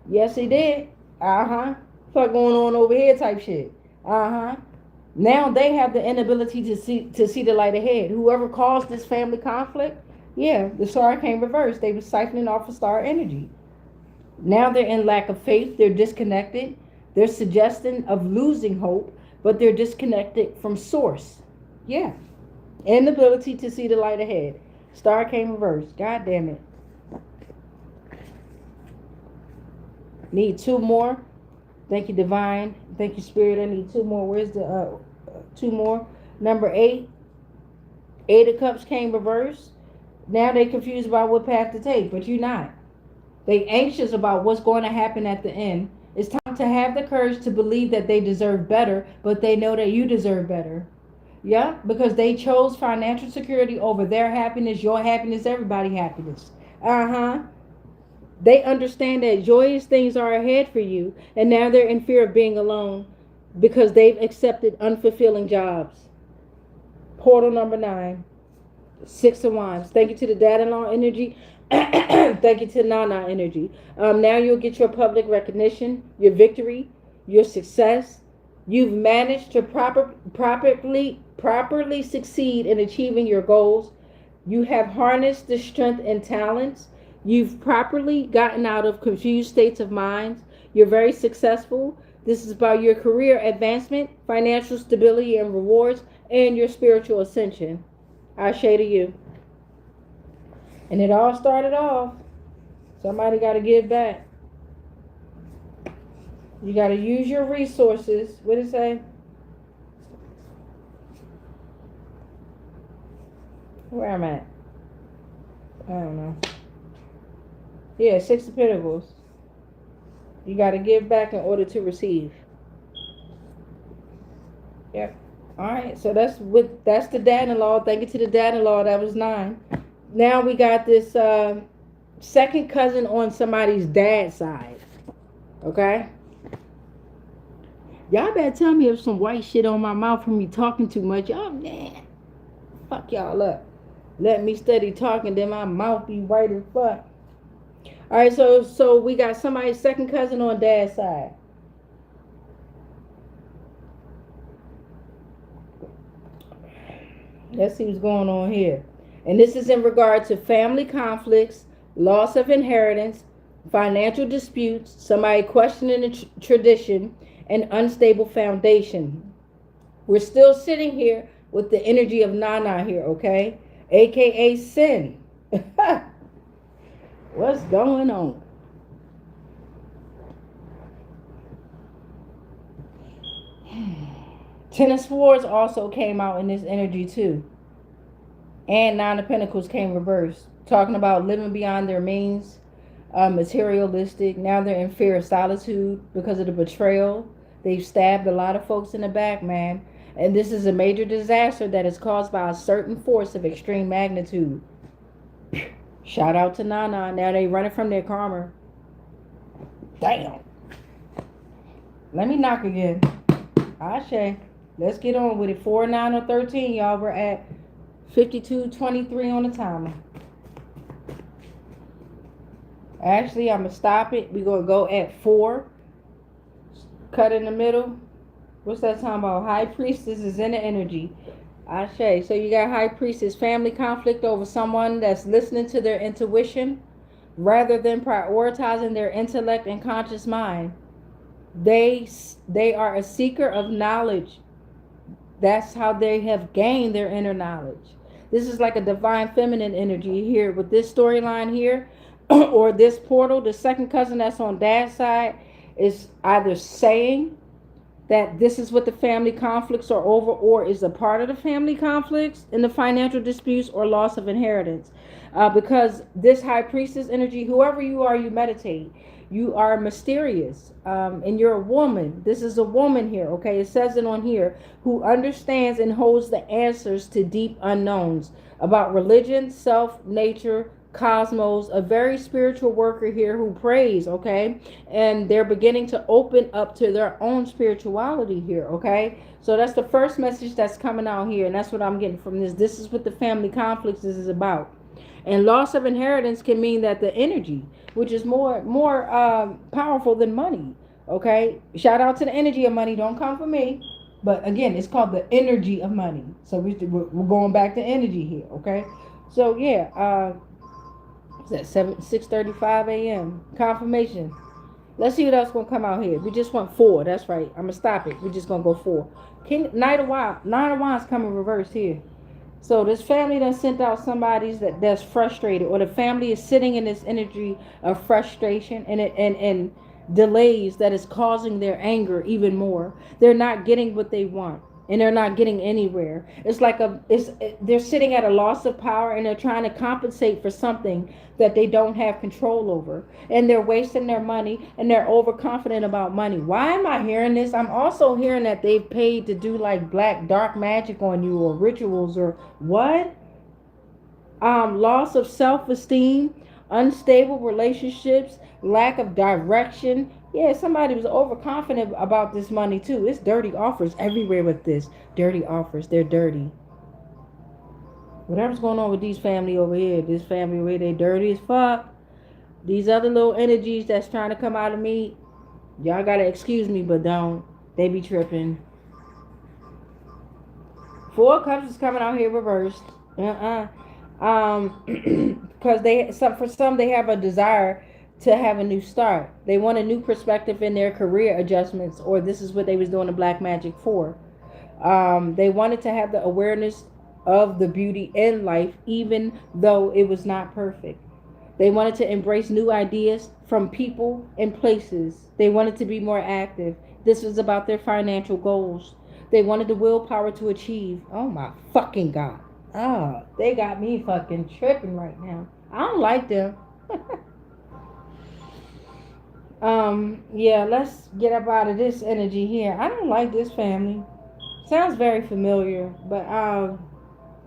Yes, he did. Fuck going on over here type shit. Now they have the inability to see the light ahead. Whoever caused this family conflict, yeah, the star came reversed. They were siphoning off of star energy. Now they're in lack of faith. They're disconnected. They're suggesting of losing hope, but they're disconnected from source. Yeah. Inability to see the light ahead. Star came reversed. God damn it. Need 2 more. Thank you, Divine. Thank you, Spirit. I need 2 more. Where's the 2 more? Number 8. 8 of Cups came reversed. Now they confused about what path to take, but you're not. They anxious about what's going to happen at the end. It's time to have the courage to believe that they deserve better, but they know that you deserve better. Yeah, because they chose financial security over their happiness, your happiness, everybody's happiness. They understand that joyous things are ahead for you, and now they're in fear of being alone because they've accepted unfulfilling jobs. Portal number 9. Six of Wands. Thank you to the dad-in-law energy. Thank you to Nana energy. Now you'll get your public recognition, your victory, your success. You've managed to properly succeed in achieving your goals. You have harnessed the strength and talents. You've properly gotten out of confused states of mind. You're very successful. This is about your career advancement, financial stability and rewards, and your spiritual ascension. I say to you. And it all started off. Somebody got to give back. You got to use your resources. What did it say? Where I'm at? I don't know. Yeah, 6 of Pentacles. You got to give back in order to receive. Yep. All right. So that's the dad-in-law. Thank you to the dad-in-law. That was 9. Now we got this second cousin on somebody's dad's side. Okay? Y'all better tell me if some white shit on my mouth from me talking too much. Y'all, man. Fuck y'all up. Let me steady talking, then my mouth be white as fuck. Alright, so we got somebody's second cousin on dad's side. Let's see what's going on here. And this is in regard to family conflicts, loss of inheritance, financial disputes, somebody questioning the tradition, and unstable foundation. We're still sitting here with the energy of Nana here, okay? AKA sin. What's going on? Ten of Swords also came out in this energy too. And 9 of Pentacles came reversed. Talking about living beyond their means, materialistic. Now they're in fear of solitude because of the betrayal. They've stabbed a lot of folks in the back, man. And this is a major disaster that is caused by a certain force of extreme magnitude. Shout out to Nana. Now they running from their karma. Damn. Let me knock again. Ashe. Let's get on with it. 4, 9, or 13, y'all. We're at 52:23 on the timer. Actually, I'm going to stop it. We're going to go at 4. Cut in the middle. What's that talking about? High Priestess is in the energy. Ashe. So you got High Priestess, family conflict over someone that's listening to their intuition rather than prioritizing their intellect and conscious mind. They are a seeker of knowledge. That's how they have gained their inner knowledge. This is like a divine feminine energy here with this storyline here, or this portal. The second cousin that's on dad's side is either saying that this is what the family conflicts are over, or is a part of the family conflicts in the financial disputes or loss of inheritance. Because this High Priestess energy, whoever you are, you meditate. You are mysterious, and you're a woman. This is a woman here, okay? It says it on here, who understands and holds the answers to deep unknowns about religion, self, nature, cosmos. A very spiritual worker here who prays, okay? And they're beginning to open up to their own spirituality here, okay? So that's the first message that's coming out here, and that's what I'm getting from this. This is what the family conflicts is about. And loss of inheritance can mean that the energy, which is more powerful than money. Okay, shout out to the energy of money. Don't come for me. But again, it's called the energy of money. So we're going back to energy here. Okay, so yeah, it's at 6:35 a.m. Confirmation. Let's see what else gonna come out here. We just want 4. That's right. I'm gonna stop it. We're just gonna go 4. Nine of Wands coming reversed here. So this family done sent out somebody that's frustrated, or the family is sitting in this energy of frustration and delays that is causing their anger even more. They're not getting what they want, and they're not getting anywhere. It's like they're sitting at a loss of power, and they're trying to compensate for something that they don't have control over, and they're wasting their money, and they're overconfident about money. Why am I hearing this? I'm also hearing that they've paid to do like black dark magic on you, or rituals, or what? Loss of self-esteem, unstable relationships, lack of direction. Yeah, somebody was overconfident about this money too. It's dirty offers everywhere with this. Dirty offers. They're dirty. Whatever's going on with these family over here, this family over here, they dirty as fuck. These other little energies that's trying to come out of me, y'all gotta excuse me, but don't. They be tripping. Four of Cups is coming out here reversed. Because for some they have a desire to have a new start. They want a new perspective in their career adjustments, or this is what they was doing the black magic for. They wanted to have the awareness of the beauty in life, even though it was not perfect. They wanted to embrace new ideas from people and places. They wanted to be more active. This was about their financial goals. They wanted the willpower to achieve. Oh my fucking God. Oh, they got me fucking tripping right now. I don't like them. Yeah, let's get up out of this energy here. I don't like this family. Sounds very familiar, but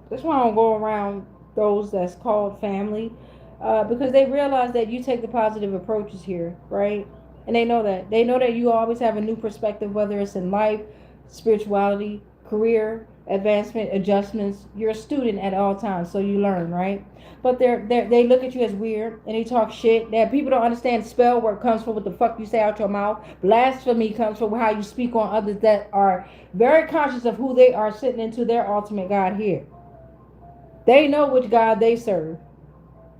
that's why I don't go around those that's called family, because they realize that you take the positive approaches here, right? And they know that. They know that you always have a new perspective, whether it's in life, spirituality, career, advancement, adjustments. You're a student at all times, so you learn, right? But they look at you as weird and they talk shit. That people don't understand spell work comes from what the fuck you say out your mouth. Blasphemy comes from how you speak on others that are very conscious of who they are sitting into their ultimate God here. They know which God they serve.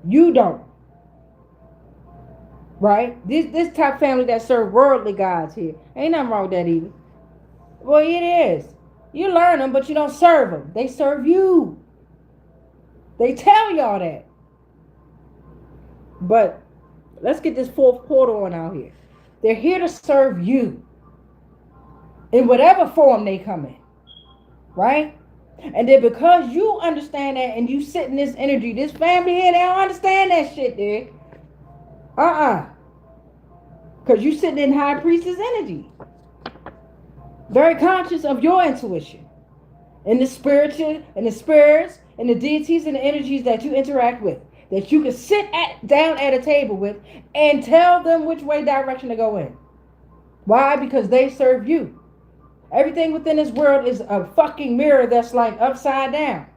You don't. Right? This type of family that serve worldly gods here. Ain't nothing wrong with that either. Well, it is. You learn them, but you don't serve them. They serve you. They tell y'all that. But let's get this fourth portal on out here. They're here to serve you in whatever form they come in. Right? And then because you understand that and you sit in this energy, this family here, they don't understand that shit, dude. Because you sitting in high priestess energy. Very conscious of your intuition. And the spiritual, and the spirits, and the deities and the energies that you interact with. That you can sit down at a table with and tell them which way direction to go in. Why? Because they serve you. Everything within this world is a fucking mirror that's like upside down.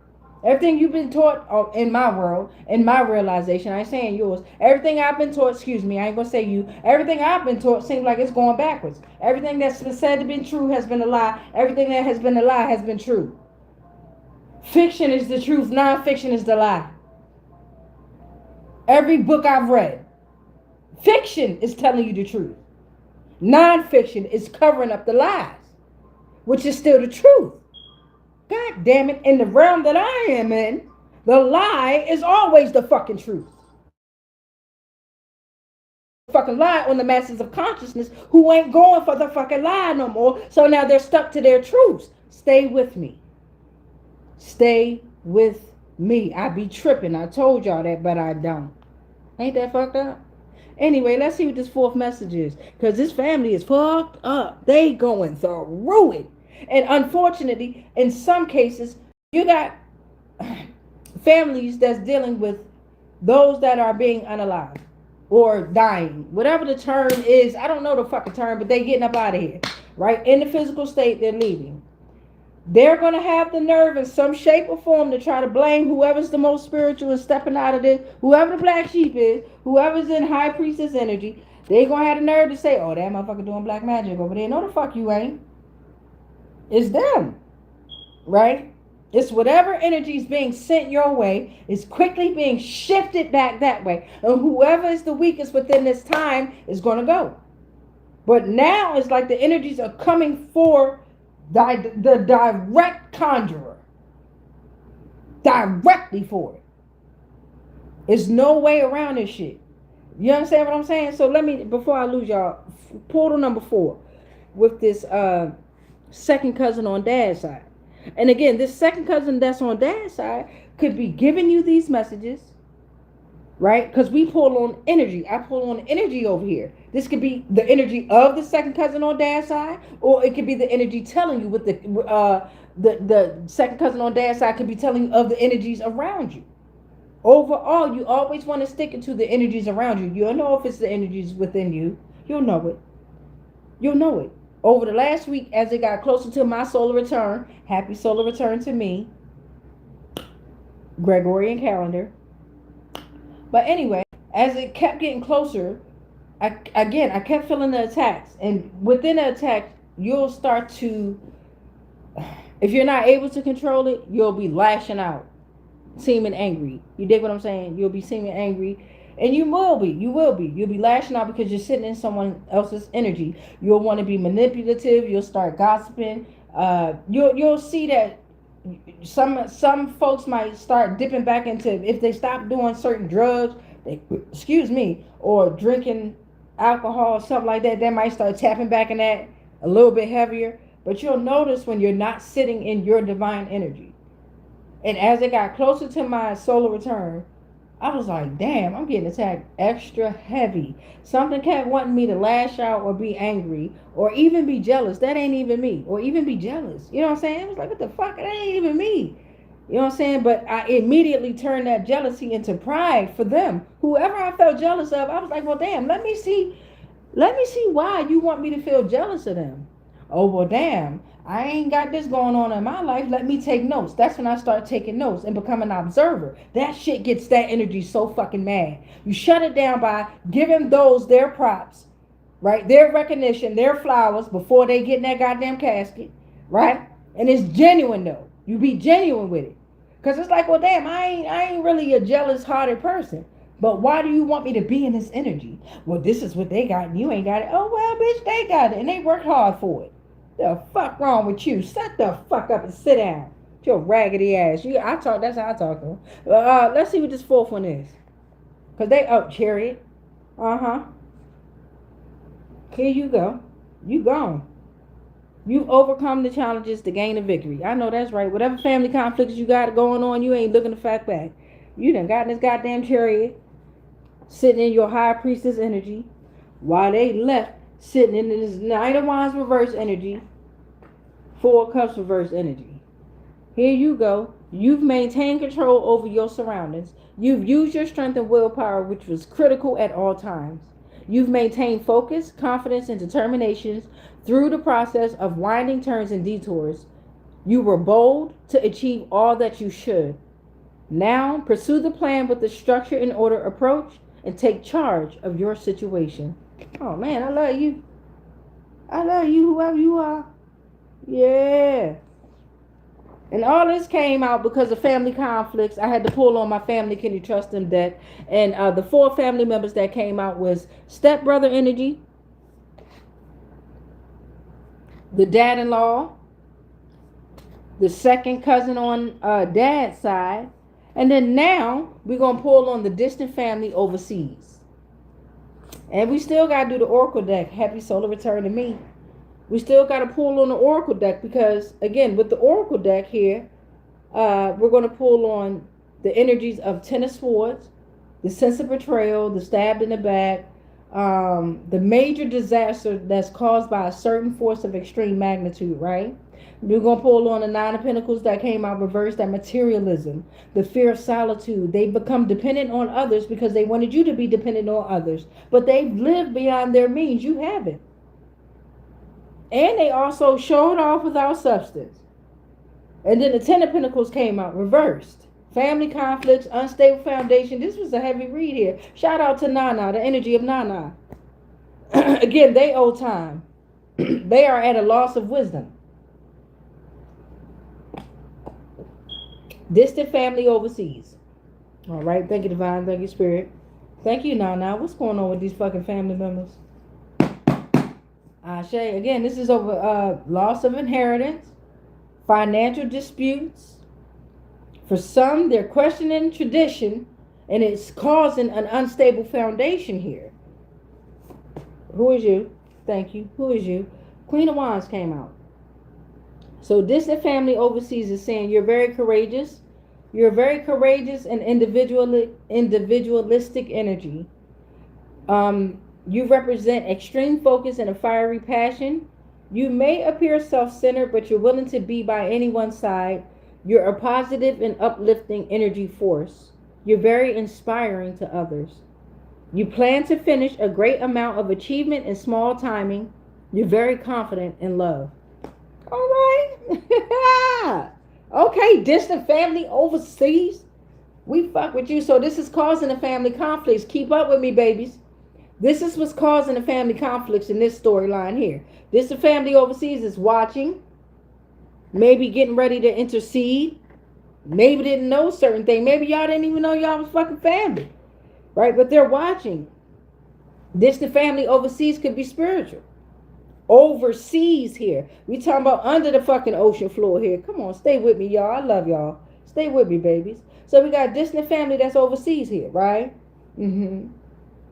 Everything you've been taught in my world, in my realization, I ain't saying yours. Everything I've been taught, excuse me, I ain't gonna say you. Everything I've been taught seems like it's going backwards. Everything that's been said to be true has been a lie. Everything that has been a lie has been true. Fiction is the truth. Non-fiction is the lie. Every book I've read, fiction is telling you the truth. Non-fiction is covering up the lies, which is still the truth. God damn it, in the realm that I am in, the lie is always the fucking truth. Fucking lie on the masses of consciousness who ain't going for the fucking lie no more. So now they're stuck to their truths. Stay with me. Stay with me. I be tripping. I told y'all that, but I don't. Ain't that fucked up? Anyway, let's see what this fourth message is. Because this family is fucked up. They going through it. And unfortunately, in some cases, you got families that's dealing with those that are being unalive or dying. Whatever the term is, I don't know the fucking term, but they getting up out of here. Right? In the physical state, they're leaving. They're going to have the nerve in some shape or form to try to blame whoever's the most spiritual and stepping out of this, whoever the black sheep is, whoever's in high priestess energy. They going to have the nerve to say, oh, that motherfucker doing black magic over there. No, the fuck you ain't. It's them, right? It's whatever energy is being sent your way is quickly being shifted back that way. And whoever is the weakest within this time is going to go. But now it's like the energies are coming for the direct conjurer. Directly for it. There's no way around this shit. You understand what I'm saying? So let me, before I lose y'all, portal number 4 with this second cousin on dad's side. And again, this second cousin that's on dad's side could be giving you these messages, right? Because we pull on energy. I pull on energy over here. This could be the energy of the second cousin on dad's side, or it could be the energy telling you with the second cousin on dad's side could be telling you of the energies around you. Overall, you always want to stick it to the energies around you. You'll know if it's the energies within you. You'll know it. You'll know it. Over the last week, as it got closer to my solar return, happy solar return to me. Gregorian calendar. But anyway, as it kept getting closer, I kept feeling the attacks, and within the attack, you'll start to, if you're not able to control it, you'll be lashing out, seeming angry. You dig what I'm saying? You'll be seeming angry, and you will be. You'll be lashing out because you're sitting in someone else's energy. You'll want to be manipulative. You'll start gossiping. You'll see that some folks might start dipping back into, if they stop doing certain drugs, they, excuse me, or drinking alcohol, something like that, they might start tapping back in that a little bit heavier. But you'll notice when you're not sitting in your divine energy. And as it got closer to my solar return, I was like, damn, I'm getting attacked extra heavy. Something kept wanting me to lash out or be angry or even be jealous. That ain't even me. Or even be jealous. You know what I'm saying? I was like, what the fuck? That ain't even me. You know what I'm saying? But I immediately turned that jealousy into pride for them. Whoever I felt jealous of, I was like, well, damn, let me see why you want me to feel jealous of them. Oh, well, damn, I ain't got this going on in my life. Let me take notes. That's when I start taking notes and become an observer. That shit gets that energy so fucking mad. You shut it down by giving those their props, right? Their recognition, their flowers before they get in that goddamn casket, right? And it's genuine though. You be genuine with it. Because it's like, well, damn, I ain't really a jealous-hearted person. But why do you want me to be in this energy? Well, this is what they got and you ain't got it. Oh, well, bitch, they got it and they worked hard for it. The fuck wrong with you? Shut the fuck up and sit down. Your raggedy ass. That's how I talk to them. Let's see what this fourth one is. Because they up, Chariot. Uh-huh. Here you go. You gone. You've overcome the challenges to gain a victory. I know that's right. Whatever family conflicts you got going on, you ain't looking to fight back. You done got in this goddamn chariot, sitting in your high priestess energy, while they left sitting in this Knight of Wands reverse energy, Four of Cups reverse energy. Here you go. You've maintained control over your surroundings. You've used your strength and willpower, which was critical at all times. You've maintained focus, confidence, and determination through the process of winding turns and detours. You were bold to achieve all that you should. Now, pursue the plan with the structure and order approach and take charge of your situation. Oh, man, I love you. I love you, whoever you are. Yeah. And all this came out because of family conflicts. I had to pull on my family, can you trust them deck. And the four family members that came out was stepbrother energy, the dad-in-law, the second cousin on dad's side, and then now we're going to pull on the distant family overseas. And we still got to do the oracle deck. Happy solar return to me. We still got to pull on the oracle deck because, again, with the oracle deck here, we're going to pull on the energies of Ten of Swords, the sense of betrayal, the stabbed in the back, the major disaster that's caused by a certain force of extreme magnitude, right? We're going to pull on the Nine of Pentacles that came out reversed, that materialism, the fear of solitude. They become dependent on others because they wanted you to be dependent on others, but they've lived beyond their means. You haven't. And they also showed off without substance. And then the Ten of Pentacles came out reversed. Family conflicts, unstable foundation. This was a heavy read here. Shout out to NANNA, the energy of NANNA. Again, they owe time. They are at a loss of wisdom. Distant family overseas. All right. Thank you, Divine. Thank you, Spirit. Thank you, NANNA. What's going on with these fucking family members? Shay, again, this is over loss of inheritance, financial disputes. For some, they're questioning tradition, and it's causing an unstable foundation here. Who is you? Thank you. Who is you? Queen of Wands came out. So distant family overseas is saying you're very courageous. You're very courageous and individualistic energy. You represent extreme focus and a fiery passion. You may appear self-centered, but you're willing to be by anyone's side. You're a positive and uplifting energy force. You're very inspiring to others. You plan to finish a great amount of achievement in small timing. You're very confident in love. All right. Okay, distant family overseas. We fuck with you. So this is causing the family conflicts. Keep up with me, babies. This is what's causing the family conflicts in this storyline here. This the family overseas is watching, maybe getting ready to intercede, maybe didn't know certain things. Maybe y'all didn't even know y'all was fucking family, right? But they're watching. This the family overseas could be spiritual. Overseas here. We talking about under the fucking ocean floor here. Come on, stay with me, y'all. I love y'all. Stay with me, babies. So we got distant family that's overseas here, right? Mm-hmm.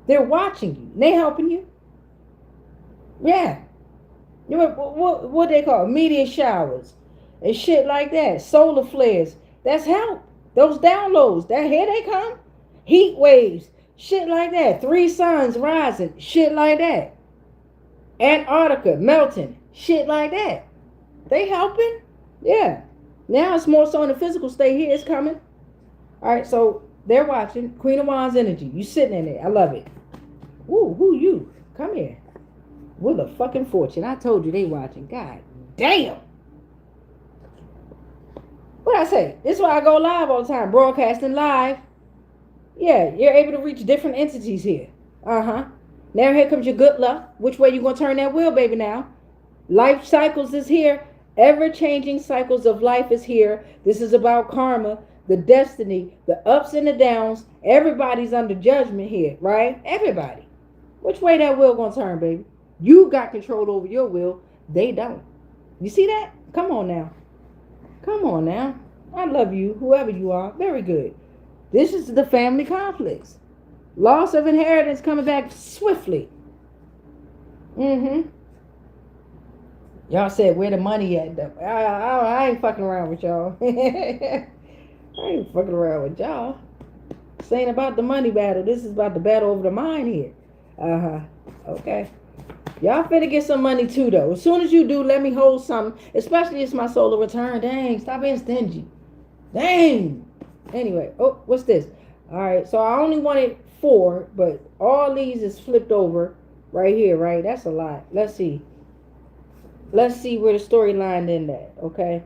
They're watching you. They helping you. Yeah. You know, what they call meteor showers and shit like that. Solar flares. That's help. Those downloads. That here they come. Heat waves. Shit like that. 3 suns rising. Shit like that. Antarctica melting. Shit like that. They helping. Yeah. Now it's more so in the physical state here. It's coming. All right. So they're watching. Queen of Wands energy. You sitting in there. I love it. Woo, who you? Come here. With a fucking fortune. I told you they watching. God damn. What I say? This is why I go live all the time. Broadcasting live. Yeah, you're able to reach different entities here. Uh-huh. Now here comes your good luck. Which way you gonna turn that wheel, baby, now? Life cycles is here. Ever-changing cycles of life is here. This is about karma, the destiny, the ups and the downs. Everybody's under judgment here, right? Everybody. Which way that wheel gonna turn, baby? You got control over your will. They don't. You see that? Come on now. Come on now. I love you, whoever you are. Very good. This is the family conflicts. Loss of inheritance coming back swiftly. Mm-hmm. Y'all said where the money at though. I ain't fucking around with y'all. I ain't fucking around with y'all. This ain't about the money battle. This is about the battle over the mind here. Uh-huh. Okay. Y'all finna get some money too though. As soon as you do, let me hold something. Especially it's my solar return. Dang, stop being stingy. Dang. Anyway, oh, what's this? All right, so I only wanted 4, but all these is flipped over right here, right? That's a lot. Let's see. Let's see where the storyline ended at, okay?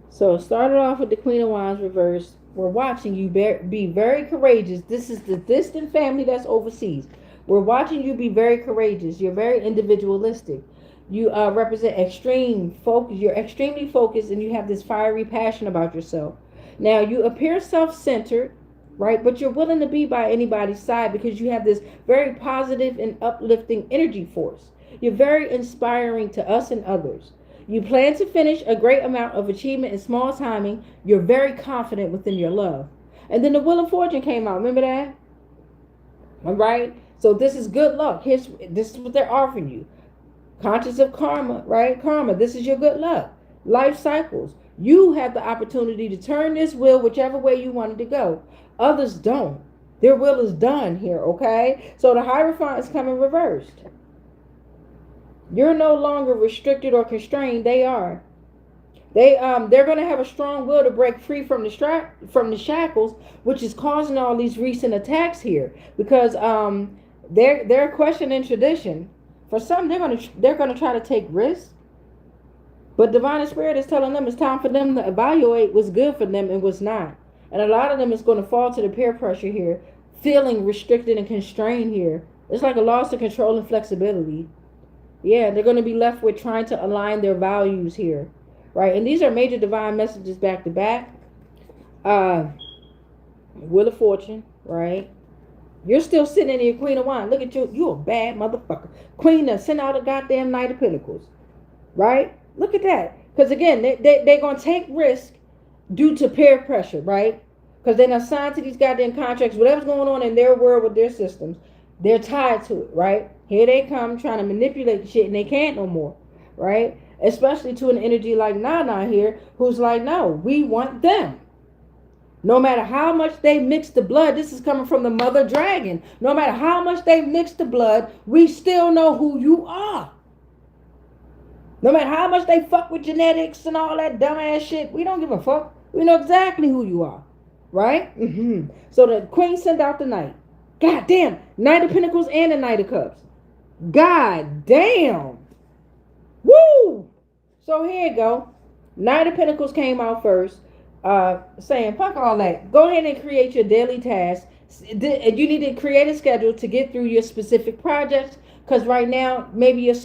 So started off with the Queen of Wands reversed. We're watching you be very courageous. This is the distant family that's overseas. We're watching you be very courageous. You're very individualistic. You represent extreme focus. You're extremely focused and you have this fiery passion about yourself. Now, you appear self-centered, right? But you're willing to be by anybody's side because you have this very positive and uplifting energy force. You're very inspiring to us and others. You plan to finish a great amount of achievement in small timing. You're very confident within your love. And then the Wheel of Fortune came out. Remember that? All right? So this is good luck. This is what they're offering you. Conscious of karma, right? Karma, this is your good luck. Life cycles. You have the opportunity to turn this wheel whichever way you want it to go. Others don't. Their will is done here, okay? So the Hierophant is coming reversed. You're no longer restricted or constrained. They are. They're going to have a strong will to break free from the shackles, which is causing all these recent attacks here because they're questioning tradition. For some, they're going to try to take risks. But Divine Spirit is telling them it's time for them to evaluate what's good for them and what's not. And a lot of them is going to fall to the peer pressure here, feeling restricted and constrained here. It's like a loss of control and flexibility. Yeah, they're going to be left with trying to align their values here, right? And these are major divine messages back to back. Wheel of Fortune, right? You're still sitting in your Queen of Wands. Look at you. You a bad motherfucker. Queen to send out a goddamn Knight of Pentacles, right? Look at that. Because again, they're going to take risk due to peer pressure, right? Because they're not signed to these goddamn contracts. Whatever's going on in their world with their systems, they're tied to it, right? Here they come trying to manipulate the shit and they can't no more, right? Especially to an energy like NANNA here, who's like, no, we want them. No matter how much they mix the blood, this is coming from the mother dragon. No matter how much they mix the blood, we still know who you are. No matter how much they fuck with genetics and all that dumbass shit, we don't give a fuck. We know exactly who you are, right? Mm-hmm. So the Queen sent out the Knight. God damn, Knight of Pentacles and the Knight of Cups. God damn. Woo! So here you go. Knight of Pentacles came out first. saying, fuck all that. Go ahead and create your daily tasks. You need to create a schedule to get through your specific projects. Because right now, maybe your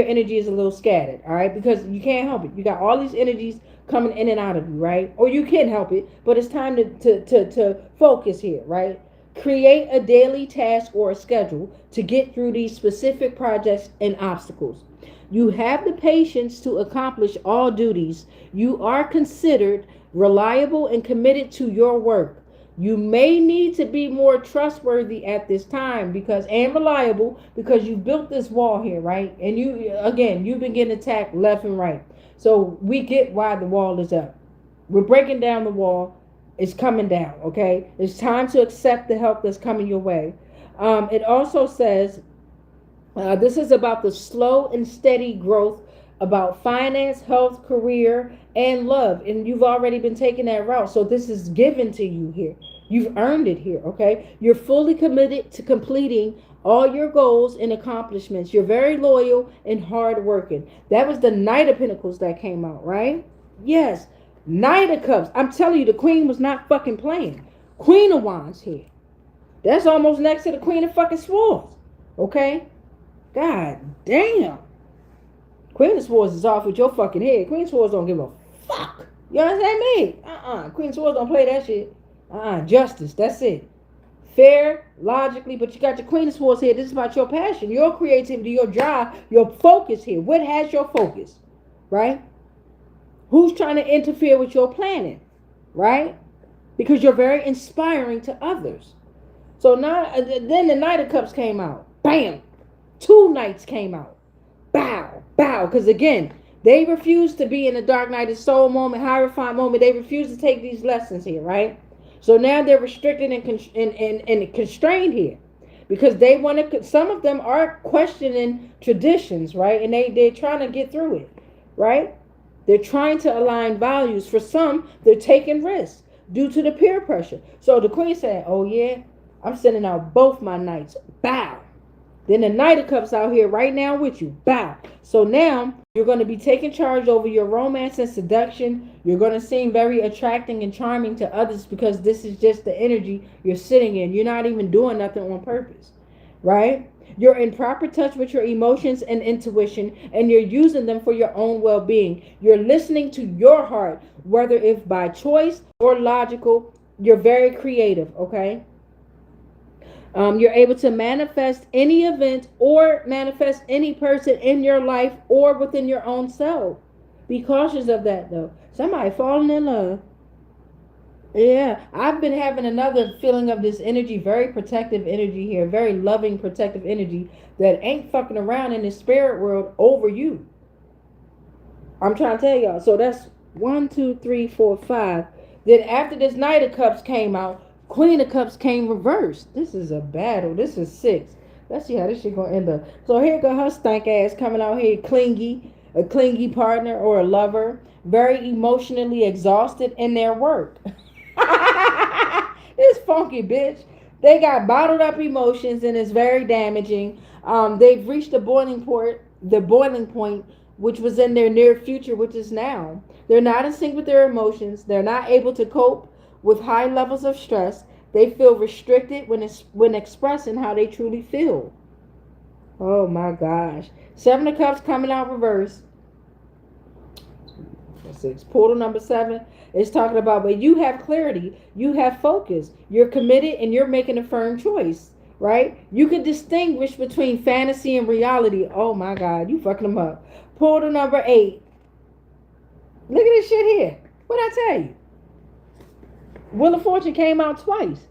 energy is a little scattered, all right? Because you can't help it. You got all these energies coming in and out of you, right? Or you can help it, but it's time to focus here, right? Create a daily task or a schedule to get through these specific projects and obstacles. You have the patience to accomplish all duties. You are considered reliable and committed to your work. You may need to be more trustworthy at this time and reliable because you built this wall here, right? And you've been getting attacked left and right. So we get why the wall is up. We're breaking down the wall. It's coming down, okay? It's time to accept the help that's coming your way. It also says this is about the slow and steady growth, about finance, health, career, and love. And you've already been taking that route. So this is given to you here. You've earned it here, okay? You're fully committed to completing all your goals and accomplishments. You're very loyal and hardworking. That was the Knight of Pentacles that came out, right? Yes. Knight of Cups. I'm telling you, the Queen was not fucking playing. Queen of Wands here. That's almost next to the Queen of fucking Swords. Okay? God damn. Queen of Swords is off with your fucking head. Queen of Swords don't give a fuck. You understand me? Queen of Swords don't play that shit. Justice. That's it. Fair, logically, but you got your Queen of Swords here. This is about your passion, your creativity, your drive, your focus here. What has your focus? Right? Who's trying to interfere with your planning? Right? Because you're very inspiring to others. So now, then the Knight of Cups came out. Bam! 2 Knights came out. Bow, bow. Because again, they refuse to be in the Dark Night of Soul moment, high refined moment. They refuse to take these lessons here, right? So now they're restricted and constrained here. Because they want to, some of them are questioning traditions, right? And they're trying to get through it, right? They're trying to align values. For some, they're taking risks due to the peer pressure. So the Queen said, oh yeah, I'm sending out both my knights. Bow. Then the Knight of Cups out here right now with you. Bow. So now you're going to be taking charge over your romance and seduction. You're going to seem very attracting and charming to others because this is just the energy you're sitting in. You're not even doing nothing on purpose, right? You're in proper touch with your emotions and intuition, and you're using them for your own well-being. You're listening to your heart, whether if by choice or logical. You're very creative, okay? You're able to manifest any event or manifest any person in your life or within your own self. Be cautious of that, though. Somebody falling in love. Yeah, I've been having another feeling of this energy, very protective energy here, very loving, protective energy that ain't fucking around in the spirit world over you. I'm trying to tell y'all. So that's 1, 2, 3, 4, 5. Then after this Knight of Cups came out, Queen of Cups came reversed. This is a battle. This is 6. Let's see how this shit gonna end up. So here go her stank ass coming out here clingy, a clingy partner or a lover, very emotionally exhausted in their work. This funky bitch. They got bottled up emotions and it's very damaging. They've reached the boiling point, which was in their near future, which is now. They're not in sync with their emotions. They're not able to cope with high levels of stress. They feel restricted when expressing how they truly feel. Oh my gosh. 7 of Cups coming out reverse. 6. Portal number 7 is talking about, but you have clarity, you have focus, you're committed, and you're making a firm choice, right? You can distinguish between fantasy and reality. Oh my God, you fucking them up. Portal number 8. Look at this shit here. What'd I tell you? Wheel of Fortune came out twice.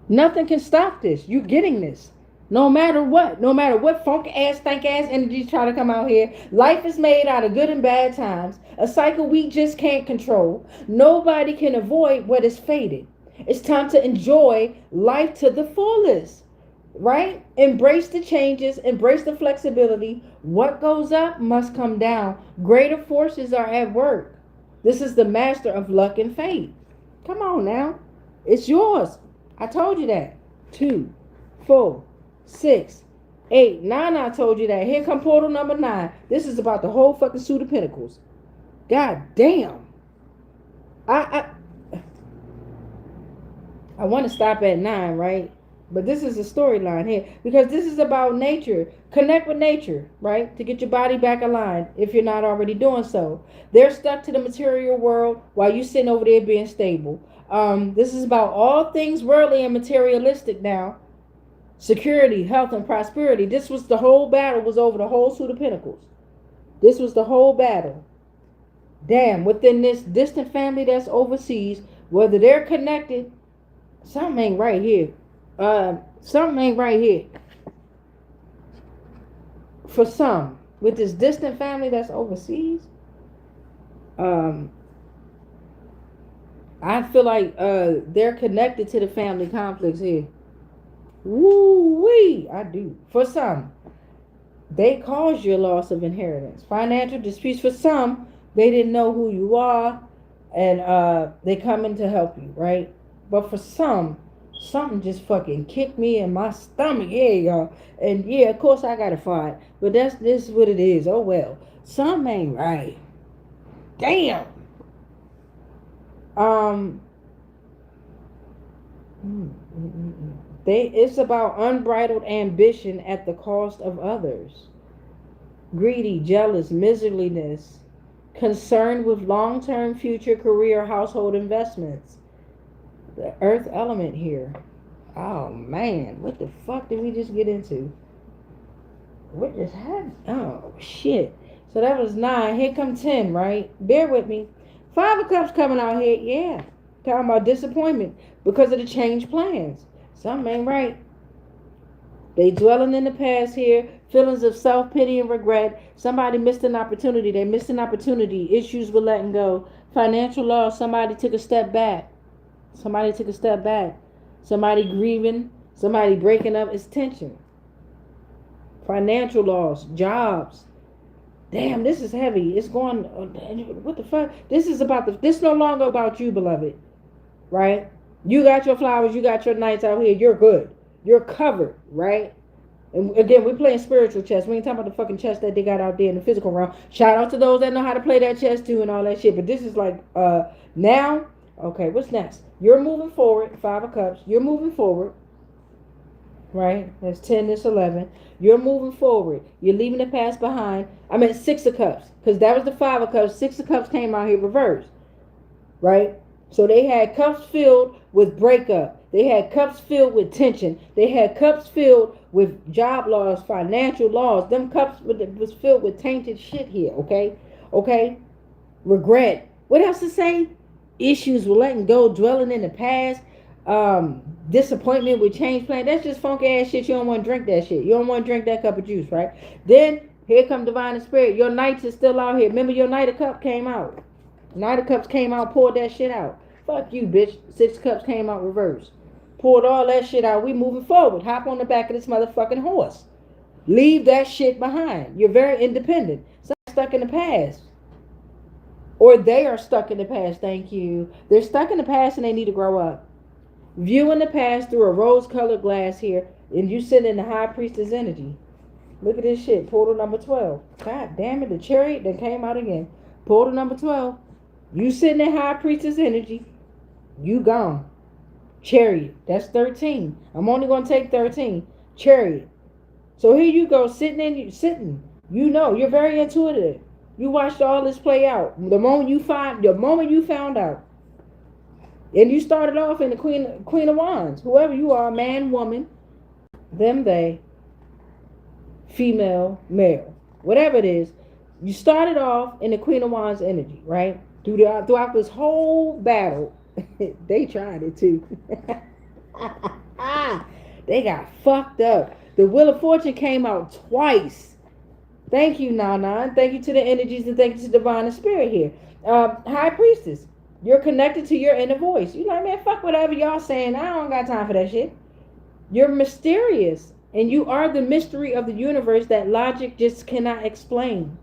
Nothing can stop this. You're getting this. No matter what funk ass, stank ass energies try to come out here. Life is made out of good and bad times. A cycle we just can't control. Nobody can avoid what is fated. It's time to enjoy life to the fullest, right? Embrace the changes, embrace the flexibility. What goes up must come down. Greater forces are at work. This is the master of luck and fate. Come on now. It's yours. I told you that. 2, 4, 6, 8, 9. I told you that. Here come portal number 9. This is about the whole fucking suit of pentacles. God damn. I I want to stop at 9, right? But this is a storyline here because this is about nature. Connect with nature, right? To get your body back aligned if you're not already doing so. They're stuck to the material world while you sitting over there being stable. This is about all things worldly and materialistic now. Security, health, and prosperity. This was the whole battle was over the whole suit of pentacles. This was the whole battle. Damn, within this distant family that's overseas, whether they're connected, something ain't right here. Something ain't right here. For some, with this distant family that's overseas, um, I feel like they're connected to the family conflicts here. Woo wee, I do. For some, they caused your loss of inheritance. Financial disputes for some, they didn't know who you are, and they come in to help you, right? But for some, something just fucking kicked me in my stomach, yeah, y'all. And yeah, of course I gotta fight, but this is what it is. Oh well, something ain't right. Damn. Um. It's about unbridled ambition at the cost of others. Greedy, jealous, miserliness, concerned with long-term future career household investments. The earth element here. Oh man, what the fuck did we just get into? What just happened? Oh shit. So that was 9. Here come 10, right? Bear with me. 5 of Cups coming out here, yeah. Talking about disappointment because of the changed plans. Something ain't right. They dwelling in the past here. Feelings of self-pity and regret. Somebody missed an opportunity. They missed an opportunity. Issues with letting go. Financial loss. Somebody took a step back. Somebody took a step back. Somebody grieving. Somebody breaking up. It's tension. Financial loss. Jobs. Damn, this is heavy. It's going. What the fuck? This is about the. This no longer about you, beloved. Right? You got your flowers. You got your nights out here. You're good. You're covered, right? And again, we're playing spiritual chess. We ain't talking about the fucking chess that they got out there in the physical realm. Shout out to those that know how to play that chess too and all that shit. But this is like now. Okay, what's next? You're moving forward. 5 of Cups. You're moving forward. Right? That's 10. That's 11. You're moving forward. You're leaving the past behind. I meant 6 of Cups because that was the 5 of Cups. 6 of Cups came out here reversed. Right? So they had cups filled with breakup. They had cups filled with tension. They had cups filled with job loss, financial loss. Them cups was filled with tainted shit here, okay? Okay? Regret. What else to say? Issues with letting go, dwelling in the past, disappointment with change plan. That's just funky ass shit. You don't want to drink that shit. You don't want to drink that cup of juice, right? Then here come divine and spirit. Your knights is still out here. Remember your Knight of Cups came out. Knight of Cups came out, poured that shit out. Fuck you, bitch. 6 Cups came out reverse. Poured all that shit out. We moving forward. Hop on the back of this motherfucking horse. Leave that shit behind. You're very independent. Somebody's stuck in the past. Or they are stuck in the past, thank you. They're stuck in the past and they need to grow up. Viewing the past through a rose-colored glass here, and you sitting in the High Priestess energy. Look at this shit. Portal number 12. God damn it, the Chariot that came out again. Portal number 12. You sitting in High Priestess energy. You gone. Chariot. That's 13. I'm only going to take 13. Chariot. So here you go, sitting. You know, you're very intuitive. You watched all this play out. The moment you found out. And you started off in the Queen of Wands. Whoever you are, man, woman, them, they, female, male. Whatever it is. You started off in the Queen of Wands energy, right? Throughout this whole battle. They tried it too. They got fucked up. The Wheel of Fortune came out twice. Thank you, NANNA. Thank you to the energies and thank you to Divine and Spirit here. High Priestess, you're connected to your inner voice. You're like, man, fuck whatever y'all saying. I don't got time for that shit. You're mysterious. And you are the mystery of the universe that logic just cannot explain.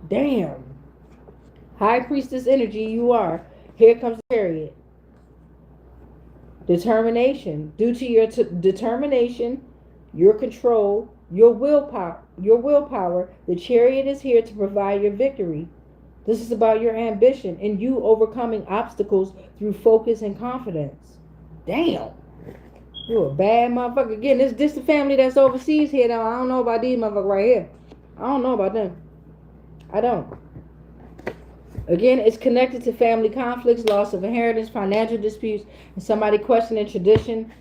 Damn. High Priestess energy, you are. Here comes the Chariot. Determination. Due to your determination, your control, your willpower, the Chariot is here to provide your victory. This is about your ambition and you overcoming obstacles through focus and confidence. Damn. You a bad motherfucker. Again, this the family that's overseas here now. I don't know about these motherfuckers right here. I don't know about them. I don't. Again, it's connected to family conflicts, loss of inheritance, financial disputes, and somebody questioning tradition.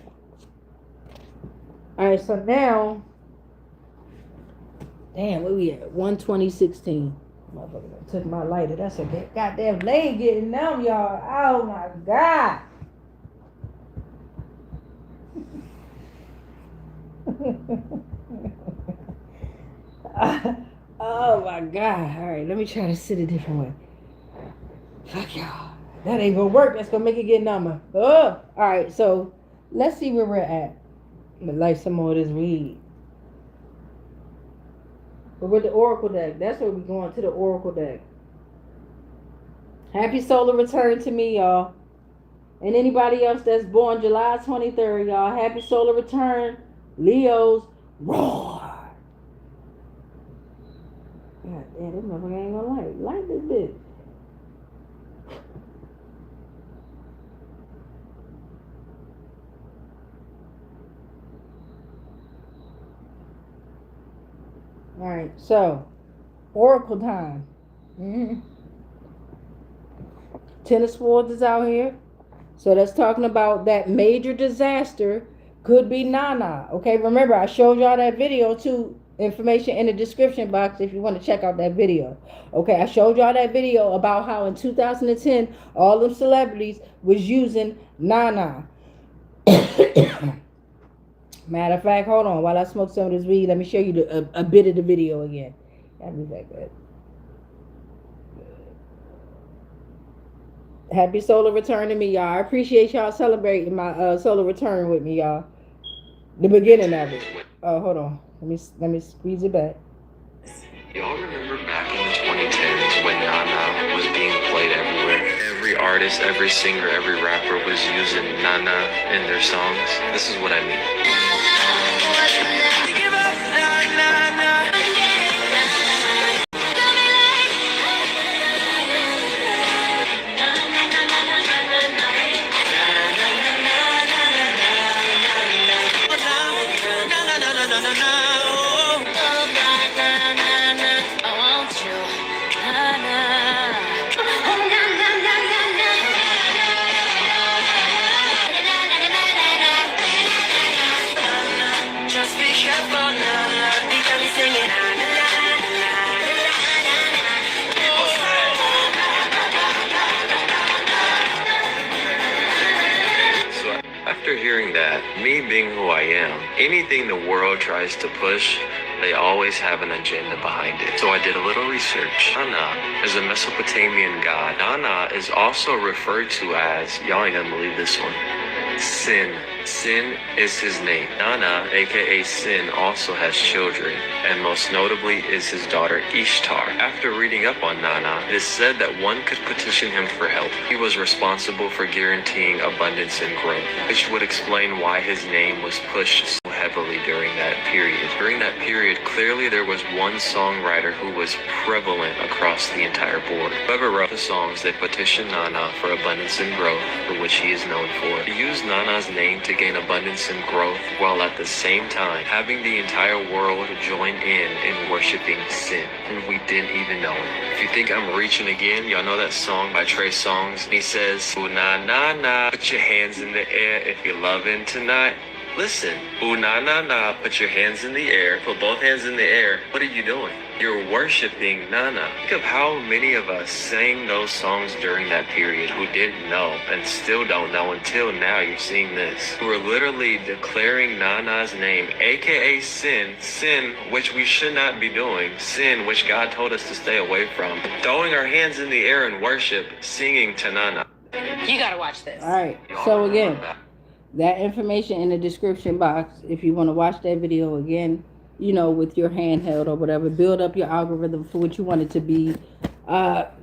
All right, so now, damn, where we at? 12016. Motherfucker took my lighter. That's a goddamn leg getting numb, y'all. Oh my god. Oh my god. All right, let me try to sit a different way. Fuck y'all. That ain't gonna work. That's gonna make it get number. Oh, all right. So let's see where we're at. But like some more of this weed. But with the Oracle deck, that's where we're going, to the Oracle deck. Happy solar return to me, y'all. And anybody else that's born July 23rd, y'all. Happy solar return. Leos, roar. God damn, this motherfucker ain't gonna light this bitch. All right, so Oracle time. Ten of Swords is out here. So that's talking about that major disaster could be NANNA. Okay, remember I showed y'all that video too. Information in the description box if you want to check out that video. Okay, I showed y'all that video about how in 2010 all them celebrities was using NANNA. Matter of fact, hold on. While I smoke some of this weed, let me show you a bit of the video again. Gotta be that good. Happy solar return to me, y'all. I appreciate y'all celebrating my solar return with me, y'all. The beginning of it. Oh, hold on. Let me squeeze it back. Y'all remember back in the 2010s when NANNA was being played everywhere? Every artist, every singer, every rapper was using NANNA in their songs. This is what I mean. After hearing that, me being who I am, anything the world tries to push, they always have an agenda behind it. So I did a little research. NANNA is a Mesopotamian god. NANNA is also referred to as, y'all ain't gonna believe this one, Sin. Sin is his name. NANNA, aka Sin, also has children, and most notably is his daughter Ishtar. After reading up on NANNA, it is said that one could petition him for help. He was responsible for guaranteeing abundance and growth, which would explain why his name was pushed so heavily during that period. During that period, clearly there was one songwriter who was prevalent across the entire board. Whoever wrote the songs, they petitioned NANNA for abundance and growth, for which he is known for. He used NANNA's name to gain abundance and growth, while at the same time having the entire world join in worshiping Sin, and we didn't even know it. If you think I'm reaching again, y'all know that song by Trey Songz. He says, "Ooh na na na, put your hands in the air if you're loving tonight." Listen, ooh na na na, put your hands in the air, put both hands in the air. What are you doing? You're worshiping NANNA. Think of how many of us sang those songs during that period who didn't know and still don't know until now you're seeing this. Who are literally declaring NANNA's name, aka Sin, Sin which we should not be doing, Sin which God told us to stay away from, throwing our hands in the air in worship, singing to NANNA. You gotta watch this. All right. So again, that information in the description box if you want to watch that video again, you know, with your handheld or whatever. Build up your algorithm for what you want it to be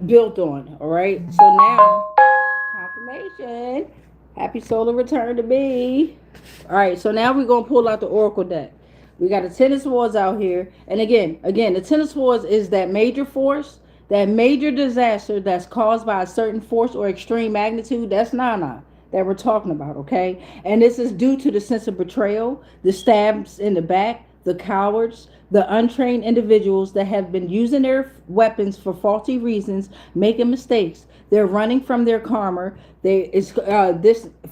built on. All right. So now, confirmation. Happy solar return to me. All right. So now we're going to pull out the Oracle deck. We got the Ten of Swords out here. And again, the Ten of Swords is that major force That major disaster that's caused by a certain force or extreme magnitude, that's NANNA that we're talking about, okay? And this is due to the sense of betrayal, the stabs in the back, the cowards, the untrained individuals that have been using their weapons for faulty reasons, making mistakes. They're running from their karma. This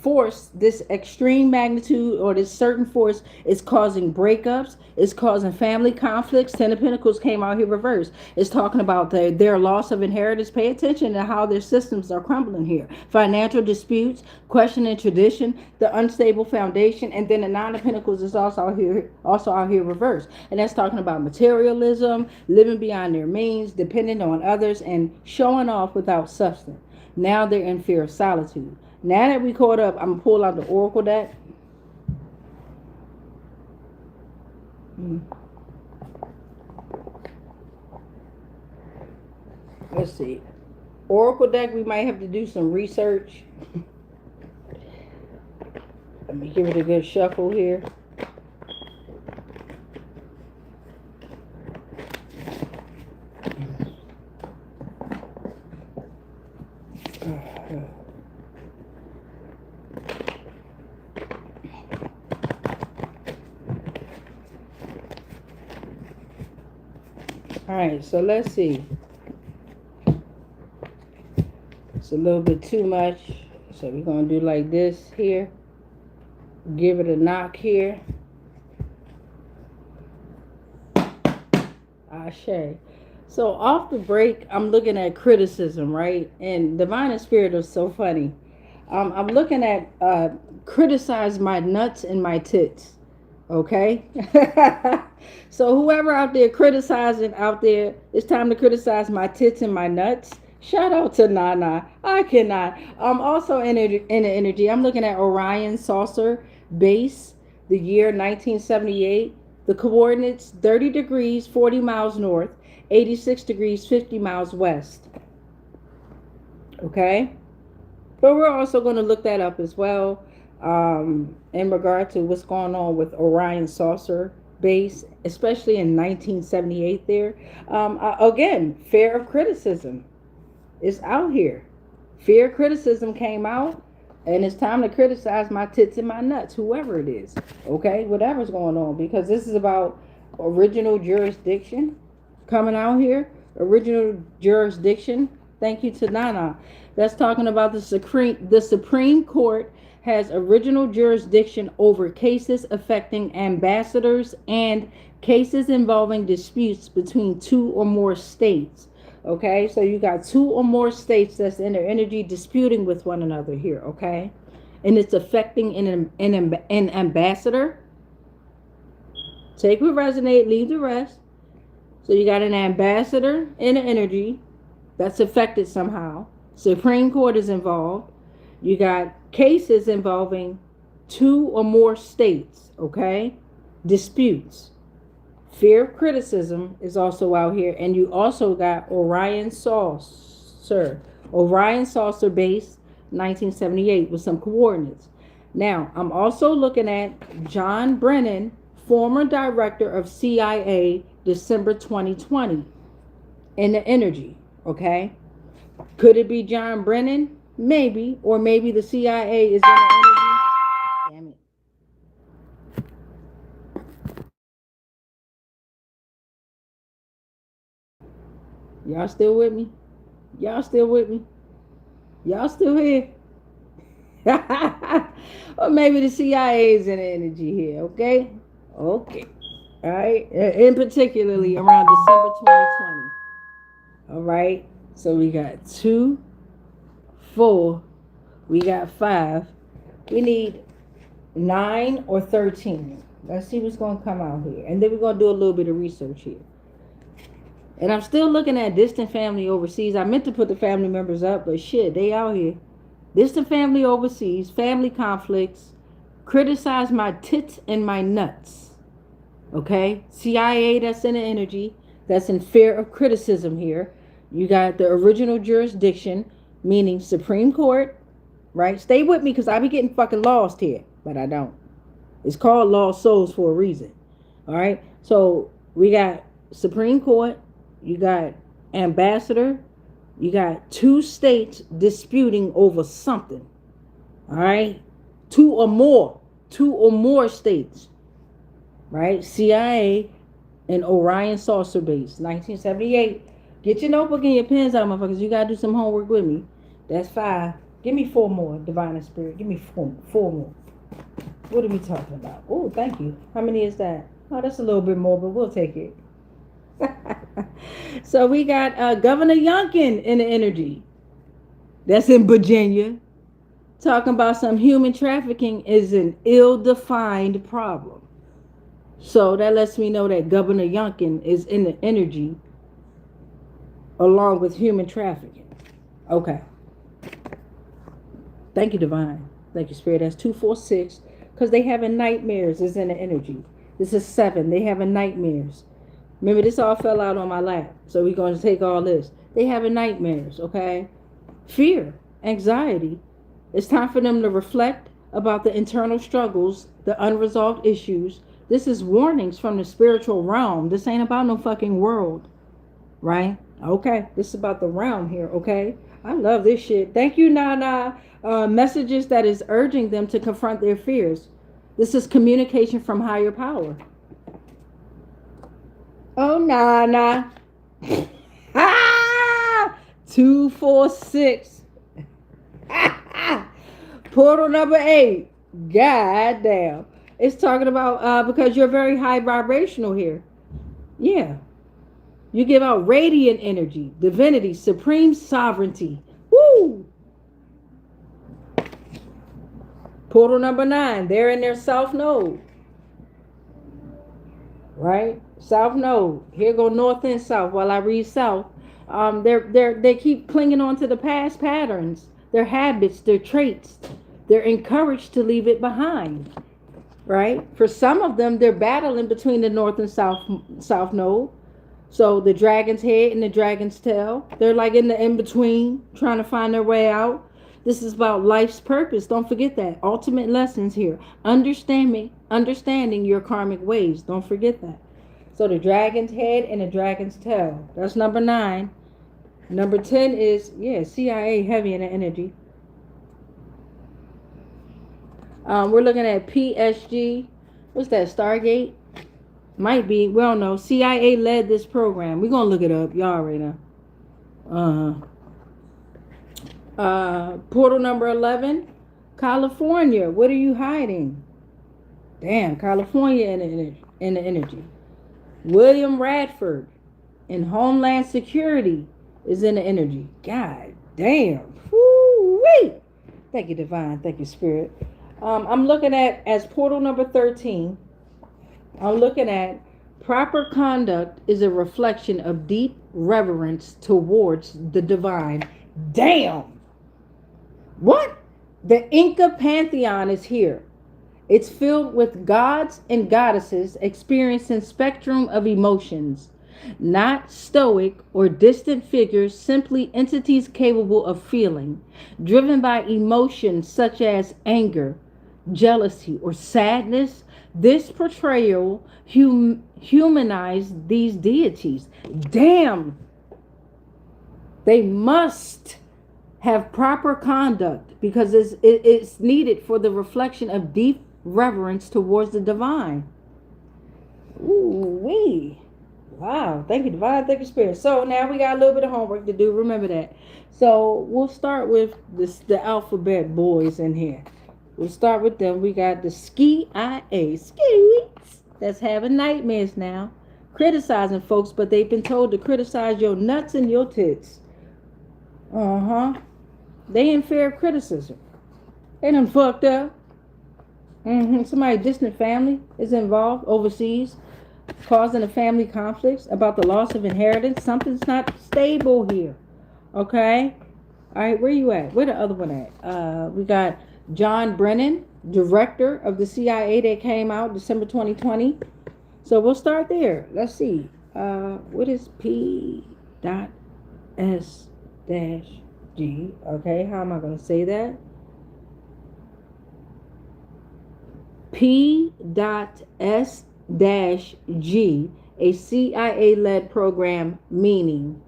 force, this extreme magnitude or this certain force is causing breakups. It's causing family conflicts. Ten of Pentacles came out here reversed. It's talking about their loss of inheritance. Pay attention to how their systems are crumbling here. Financial disputes, questioning tradition, the unstable foundation, and then the Nine of Pentacles is also out here reversed. And that's talking about materialism, living beyond their means, depending on others, and showing off without substance. Now they're in fear of solitude. Now that we caught up, I'm going to pull out the Oracle deck. Let's see. Oracle deck, we might have to do some research. Let me give it a good shuffle here. All right, so let's see. It's a little bit too much, so we're going to do like this here. Give it a knock here. Ashe. So off the break, I'm looking at criticism, right? And Divine and Spirit are so funny. I'm looking at criticize my nuts and my tits. Okay? So whoever out there criticizing out there, it's time to criticize my tits and my nuts. Shout out to NANNA. I cannot. Also in the energy, I'm looking at Orion Saucer Base, the year 1978. The coordinates 30 degrees, 40 miles north, 86 degrees, 50 miles west. Okay? But we're also going to look that up as well in regard to what's going on with Orion Saucer Base, especially in 1978 there. Again, fear of criticism is out here. Fear of criticism came out, and it's time to criticize my tits and my nuts, whoever it is. Okay? Whatever's going on, because this is about original jurisdiction coming out here. Original jurisdiction. Thank you to NANNA. That's talking about the Supreme Court has original jurisdiction over cases affecting ambassadors and cases involving disputes between two or more states. Okay, so you got two or more states that's in their energy disputing with one another here. Okay, and it's affecting an ambassador. Take what resonate, leave the rest. So you got an ambassador in the energy that's affected somehow. Supreme Court is involved. You got cases involving two or more states, okay? Disputes. Fear of criticism is also out here. And you also got Orion Saucer. Orion Saucer Base, 1978, with some coordinates. Now, I'm also looking at John Brennan, former director of CIA, December 2020, in the energy, okay? Could it be John Brennan? Maybe. Or maybe the CIA is in the energy. Damn it. Y'all still with me? Y'all still with me? Y'all still here? Or maybe the CIA is in the energy here, okay? Okay. All right. In particularly around December 2020. All right. So we got 2, 4, we got 5. We need 9 or 13. Let's see what's going to come out here. And then we're going to do a little bit of research here. And I'm still looking at distant family overseas. I meant to put the family members up, but shit, they out here. Distant family overseas, family conflicts, criticize my tits and my nuts. Okay? CIA, that's in the energy. That's in fear of criticism here. You got the original jurisdiction, meaning Supreme Court, right? Stay with me because I be getting fucking lost here, but I don't. It's called Lost Souls for a reason. All right? So we got Supreme Court. You got Ambassador, you got two states disputing over something. All right? Two or more states. Right? CIA and Orion Saucer Base, 1978. Get your notebook and your pens out, motherfuckers. You gotta do some homework with me. That's 5. Give me 4 more, Divine and Spirit. Give me four more. What are we talking about? Oh, thank you. How many is that? Oh, that's a little bit more, but we'll take it. So we got Governor Youngkin in the energy. That's in Virginia. Talking about some human trafficking is an ill-defined problem. So that lets me know that Governor Youngkin is in the energy along with human trafficking. Okay. Thank you, Divine. Thank you, Spirit. That's 246. Because they having nightmares is in the energy. This is 7. They having nightmares. Remember, this all fell out on my lap. So we're going to take all this. They having nightmares, okay? Fear, anxiety. It's time for them to reflect about the internal struggles, the unresolved issues. This is warnings from the spiritual realm. This ain't about no fucking world, right? Okay, this is about the realm here, okay? I love this shit. Thank you, NANNA. Messages that is urging them to confront their fears. This is communication from higher power. Oh, NANNA. 246. Portal number 8. God damn. It's talking about because you're very high vibrational here. Yeah. You give out radiant energy, divinity, supreme sovereignty. Woo! Portal number 9. They're in their south node. Right? South node. Here go north and south while I read south. They keep clinging on to the past patterns, their habits, their traits. They're encouraged to leave it behind. Right? For some of them, they're battling between the north and south node. So the dragon's head and the dragon's tail. They're like in the in-between, trying to find their way out. This is about life's purpose. Don't forget that. Ultimate lessons here. Understanding your karmic ways. Don't forget that. So the dragon's head and the dragon's tail. That's number 9. Number 10 is, CIA heavy in the energy. We're looking at PSG. What's that? Stargate? Might be. We don't know. CIA led this program. We're going to look it up. Y'all already know. Portal number 11. California. What are you hiding? Damn. California in the energy. William Radford in Homeland Security is in the energy. God damn. Woo-wee. Thank you, Divine. Thank you, Spirit. I'm looking at, as portal number 13, I'm looking at proper conduct is a reflection of deep reverence towards the divine. Damn. What? The Inca pantheon is here. It's filled with gods and goddesses experiencing spectrum of emotions. Not stoic or distant figures, simply entities capable of feeling, driven by emotions such as anger, jealousy, or sadness. This portrayal humanized these deities. Damn! They must have proper conduct because it's needed for the reflection of deep reverence towards the divine. Ooh-wee. Wow. Thank you, Divine. Thank you, Spirit. So now we got a little bit of homework to do. Remember that. So we'll start with the alphabet boys in here. We'll start with them. We got the Ski-IA. Ski-Weeks. That's having nightmares now. Criticizing folks, but they've been told to criticize your nuts and your tits. They in fear of criticism. They done fucked up. Somebody distant family is involved overseas, causing a family conflicts about the loss of inheritance. Something's not stable here. Okay? All right, where you at? Where the other one at? We got John Brennan, director of the CIA that came out December 2020. So we'll start there. Let's see. What is P.S-G? Okay, how am I going to say that? P.S-G, a CIA-led program, meaning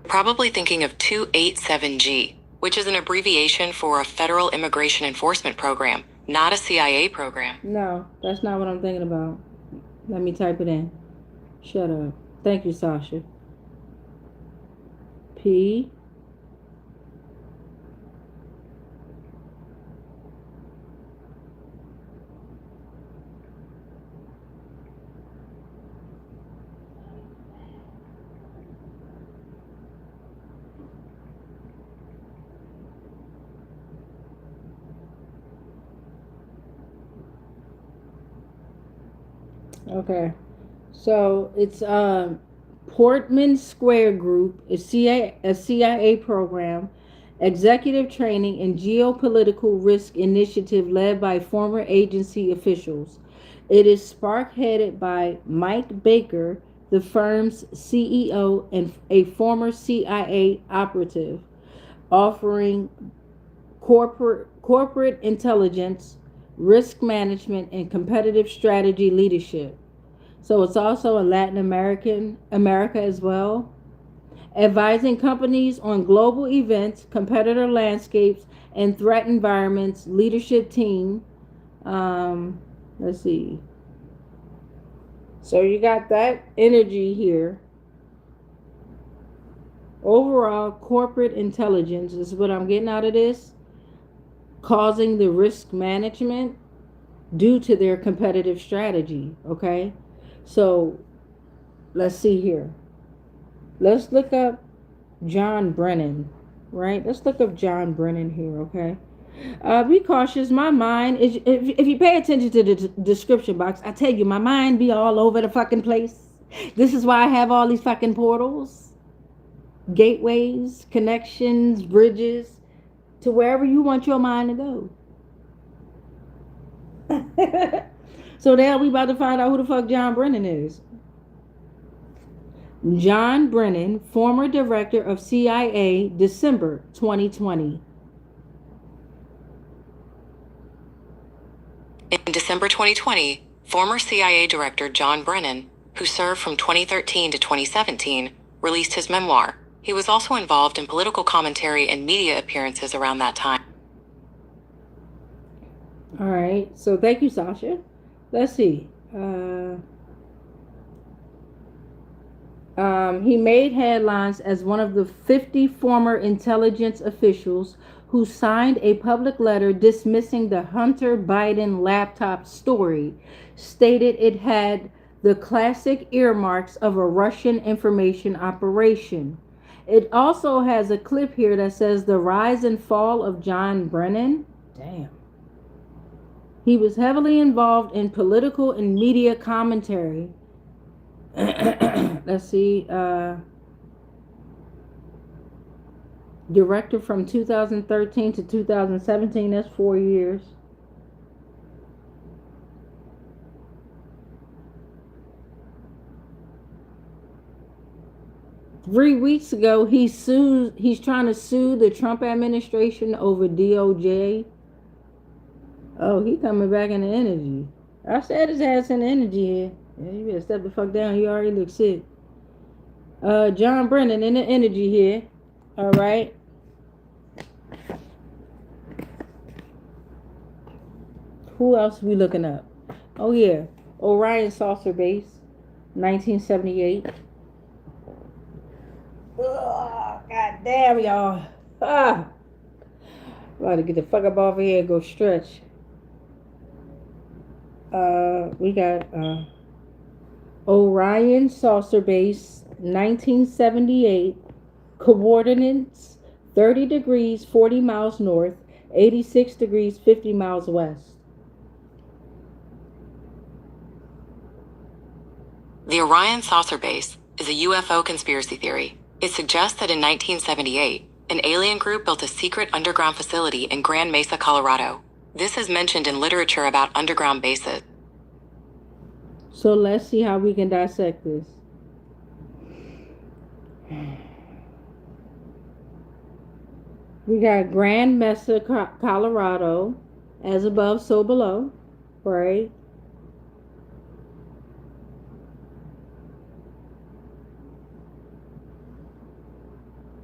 probably thinking of 287G, which is an abbreviation for a Federal Immigration Enforcement Program, not a CIA program. No, that's not what I'm thinking about. Let me type it in. Shut up. Thank you, Sasha. P. Okay. So it's Portman Square Group, a CIA program, executive training and geopolitical risk initiative led by former agency officials. It is spark-headed by Mike Baker, the firm's CEO and a former CIA operative, offering corporate intelligence, risk management, and competitive strategy leadership. So it's also in America as well, advising companies on global events, competitor landscapes, and threat environments. Leadership team. Let's see. So you got that energy here. Overall, corporate intelligence is what I'm getting out of this, causing the risk management due to their competitive strategy. Okay, so let's see here. Let's look up John Brennan, right? Let's look up John Brennan here, okay? Be cautious. My mind is, if you pay attention to the description box, I tell you, my mind be all over the fucking place. This is why I have all these fucking portals, gateways, connections, bridges to wherever you want your mind to go. So now we about to find out who the fuck John Brennan is. John Brennan, former director of CIA, December 2020. In December 2020, former CIA Director John Brennan, who served from 2013 to 2017, released his memoir. He was also involved in political commentary and media appearances around that time. All right, so thank you, Sasha. Let's see. He made headlines as one of the 50 former intelligence officials who signed a public letter dismissing the Hunter Biden laptop story, stated it had the classic earmarks of a Russian information operation. It also has a clip here that says the rise and fall of John Brennan. Damn. He was heavily involved in political and media commentary. Let's see. Director from 2013 to 2017. That's 4 years. Three weeks ago, he's trying to sue the Trump administration over DOJ. Oh, he coming back in the energy. I said his ass in the energy here. Yeah, you better step the fuck down. You already look sick. John Brennan in the energy here. All right. Who else we looking up? Oh yeah, Orion Saucer Base, 1978. Oh, God damn, y'all. About to get the fuck up off of here and go stretch. We got Orion Saucer Base, 1978. Coordinates 30 degrees 40 miles north, 86 degrees 50 miles west. The Orion Saucer Base is a UFO conspiracy theory. It suggests that in 1978, an alien group built a secret underground facility in Grand Mesa, Colorado. This is mentioned in literature about underground bases. So let's see how we can dissect this. We got Grand Mesa, Colorado, as above, so below, right?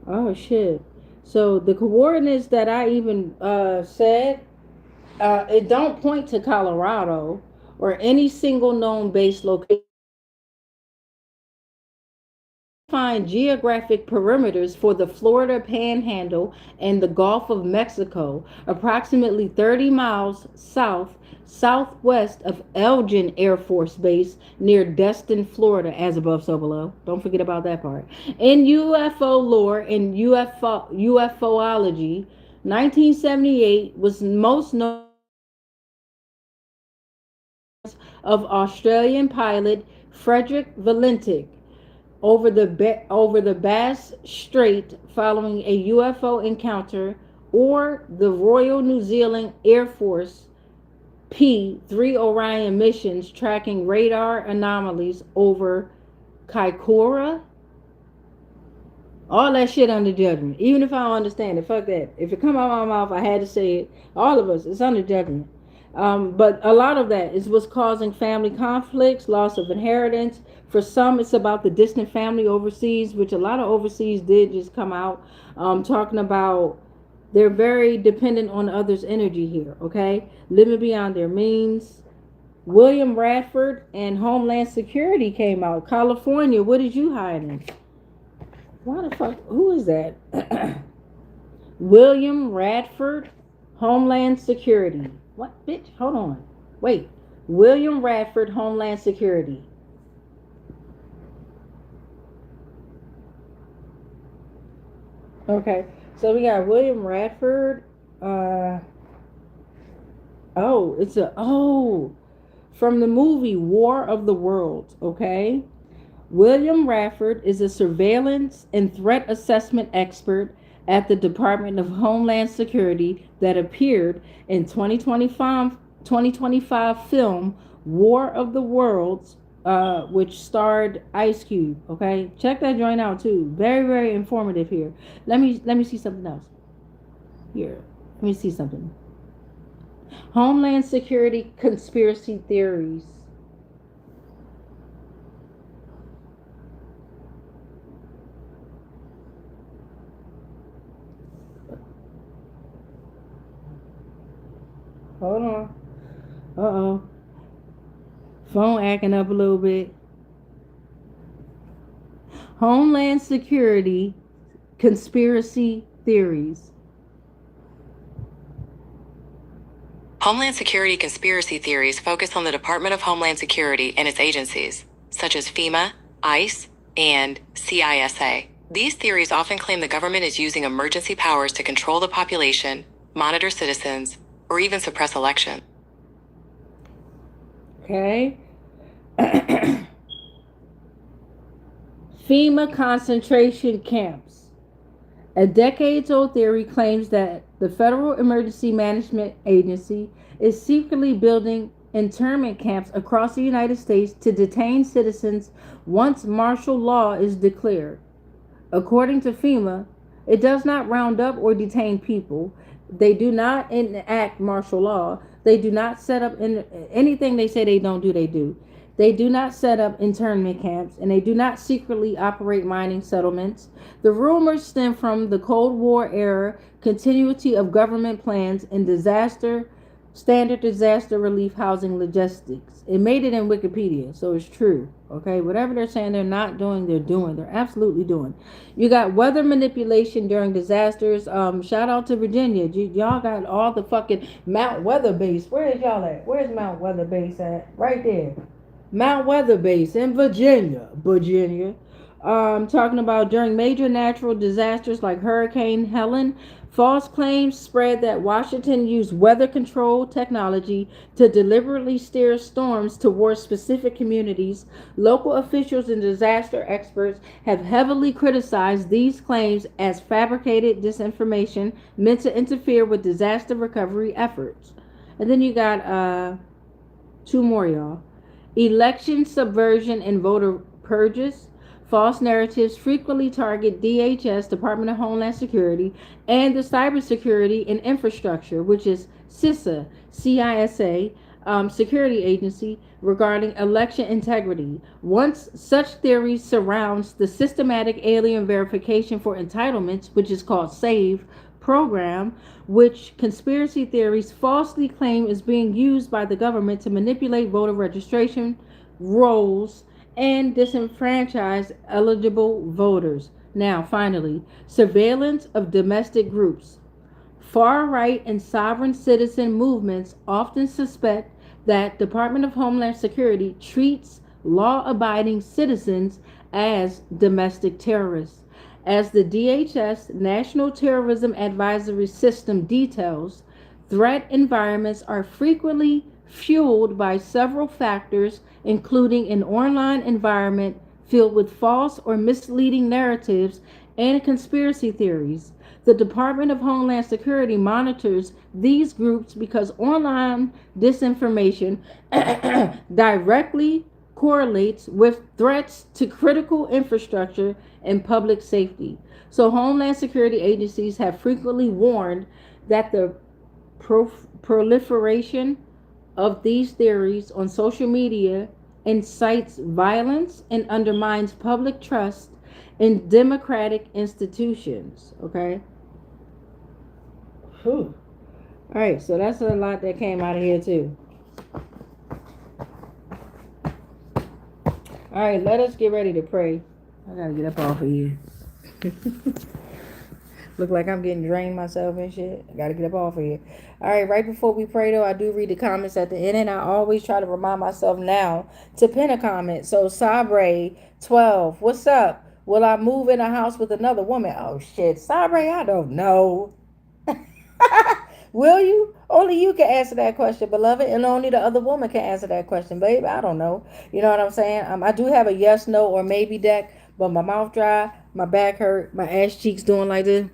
Oh shit. So the coordinates that I even said, it don't point to Colorado or any single known base location. Find geographic perimeters for the Florida Panhandle and the Gulf of Mexico, approximately 30 miles southwest of Elgin Air Force Base near Destin, Florida, as above, so below. Don't forget about that part. In UFO lore and UFOlogy, 1978 was most known of Australian pilot Frederick Valentic over the Bass Strait following a UFO encounter, or the Royal New Zealand Air Force P-3 Orion missions tracking radar anomalies over Kaikoura. All that shit under judgment. Even if I don't understand it, fuck that. If it come out of my mouth, I had to say it. All of us, it's under judgment. But a lot of that is what's causing family conflicts, loss of inheritance. For some, it's about the distant family overseas, which a lot of overseas did just come out talking about they're very dependent on others' energy here, okay? Living beyond their means. William Radford and Homeland Security came out. California, what did you hide in? Why the fuck? Who is that? William Radford, Homeland Security. What, bitch? Hold on. Wait. William Radford, Homeland Security. Okay. So we got William Radford. Uh from the movie War of the Worlds, okay? William Radford is a surveillance and threat assessment expert at the Department of Homeland Security that appeared in 2025 film War of the Worlds, which starred Ice Cube. Okay, check that joint out too. Very, very informative here. Let me see something else. Here, let me see something. Homeland Security conspiracy theories. Hold on. Uh-oh. Phone acting up a little bit. Homeland Security conspiracy theories. Homeland Security conspiracy theories focus on the Department of Homeland Security and its agencies, such as FEMA, ICE, and CISA. These theories often claim the government is using emergency powers to control the population, monitor citizens, or even suppress elections. Okay. FEMA concentration camps. A decades-old theory claims that the Federal Emergency Management Agency is secretly building internment camps across the United States to detain citizens once martial law is declared. According to FEMA, it does not round up or detain people. They do not enact martial law. They do not set up anything they say they don't do, they do. They do not set up internment camps, and they do not secretly operate mining settlements. The rumors stem from the Cold War era continuity of government plans and standard disaster relief housing logistics. It made it in Wikipedia, so it's true. Okay, whatever they're saying they're not doing, they're doing. They're absolutely doing. You got weather manipulation during disasters. Shout out to Virginia. Y'all got all the fucking Mount Weather Base. Where is y'all at? Where's Mount Weather Base at? Right there. Mount Weather Base in Virginia. Talking about during major natural disasters like Hurricane Helen, false claims spread that Washington used weather control technology to deliberately steer storms towards specific communities. Local officials and disaster experts have heavily criticized these claims as fabricated disinformation meant to interfere with disaster recovery efforts. And then you got two more, y'all. Election subversion and voter purges. False narratives frequently target DHS, Department of Homeland Security, and the Cybersecurity and Infrastructure, which is CISA, security agency, regarding election integrity. Once such theory surrounds the systematic alien verification for entitlements, which is called SAVE program, which conspiracy theories falsely claim is being used by the government to manipulate voter registration rolls and disenfranchise eligible voters. Now, finally, surveillance of domestic groups. Far right and sovereign citizen movements often suspect that Department of Homeland Security treats law-abiding citizens as domestic terrorists. As the DHS National Terrorism Advisory System details, threat environments are frequently fueled by several factors, including an online environment filled with false or misleading narratives and conspiracy theories. The Department of Homeland Security monitors these groups because online disinformation directly correlates with threats to critical infrastructure and public safety. So, Homeland Security agencies have frequently warned that the proliferation of these theories on social media incites violence and undermines public trust in democratic institutions. Okay. Whew. All right, so that's a lot that came out of here too. All right, let us get ready to pray. I gotta get up off of here. Look like I'm getting drained myself and shit. I gotta get up off of here. All right, right before we pray though, I do read the comments at the end, and I always try to remind myself now to pin a comment. So Sabre 12, what's up? Will I move in a house with another woman? Oh shit, Sabre, I don't know. Will you? Only you can answer that question, beloved, and only the other woman can answer that question, babe. I don't know. You know what I'm saying? I do have a yes, no, or maybe deck, but my mouth dry, my back hurt, my ass cheeks doing like this.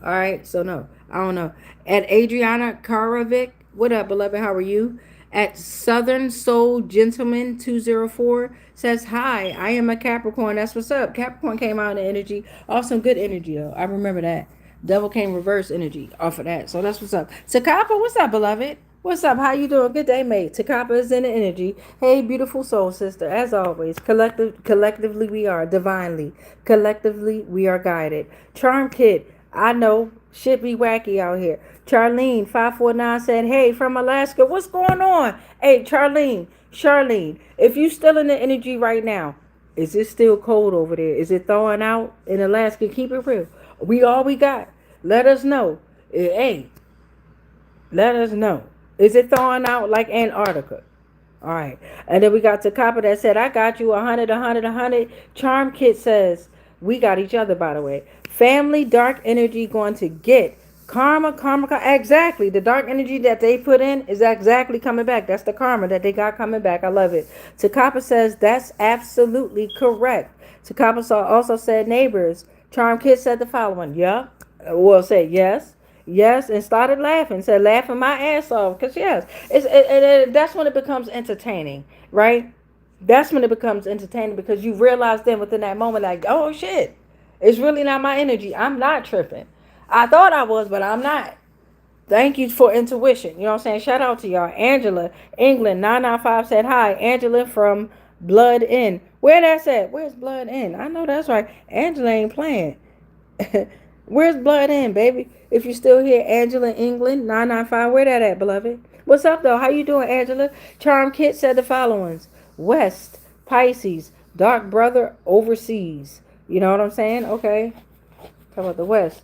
All right, so no, I don't know. At Adriana Karovic, what up, beloved? How are you? At Southern Soul Gentleman 204 says, hi, I am a Capricorn. That's what's up. Capricorn came out in energy. Awesome, good energy, though. I remember that. Devil came reverse energy off of that. So that's what's up. Takapa, what's up, beloved? What's up? How you doing? Good day, mate. Takapa is in the energy. Hey, beautiful soul sister. As always, collectively we are divinely. Collectively we are guided. Charm Kid, I know shit be wacky out here. Charlene 549 said, hey, from Alaska, what's going on? Hey, Charlene, if you still in the energy right now, is it still cold over there? Is it thawing out in Alaska? Keep it real. We all we got. Let us know. Hey, let us know. Is it thawing out like Antarctica? All right. And then we got Takapa that said, I got you 100, 100, 100. Charm Kit says, we got each other, by the way. Family, dark energy going to get. Karma. Exactly. The dark energy that they put in is exactly coming back. That's the karma that they got coming back. I love it. Takapa says, that's absolutely correct. Takapa also said, neighbors. Charm Kid said the following. Yeah. Well, said yes. Yes, and started laughing. Said laughing my ass off. Because, yes, that's when it becomes entertaining, right? That's when it becomes entertaining because you realize then within that moment, like, oh, shit, it's really not my energy. I'm not tripping. I thought I was, but I'm not. Thank you for intuition. You know what I'm saying? Shout out to y'all. Angela, England, 995 said hi. Angela from Blood Inn. Where that's at? Where's Blood Inn? I know that's right. Angela ain't playing. Where's Blood Inn, baby? If you're still here, Angela, England, 995. Where that at, beloved? What's up, though? How you doing, Angela? Charm Kit said the followings. West, Pisces, dark brother, overseas. You know what I'm saying? Okay. Talking about the West.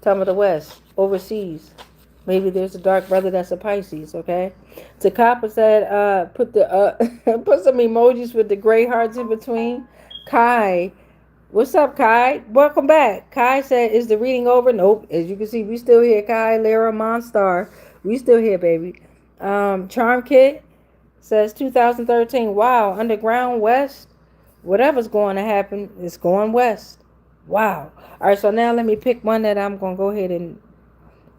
Talking about the West, overseas. Maybe there's a dark brother that's a Pisces, okay? Takapa said, put some emojis with the gray hearts in between. Kai, what's up, Kai? Welcome back. Kai said, is the reading over? Nope. As you can see, we still here. Kai, Lara, Monstar, we still here, baby. Charm Kit says 2013. Wow, underground west. Whatever's going to happen, it's going west. Wow. All right, so now let me pick one that I'm going to go ahead and...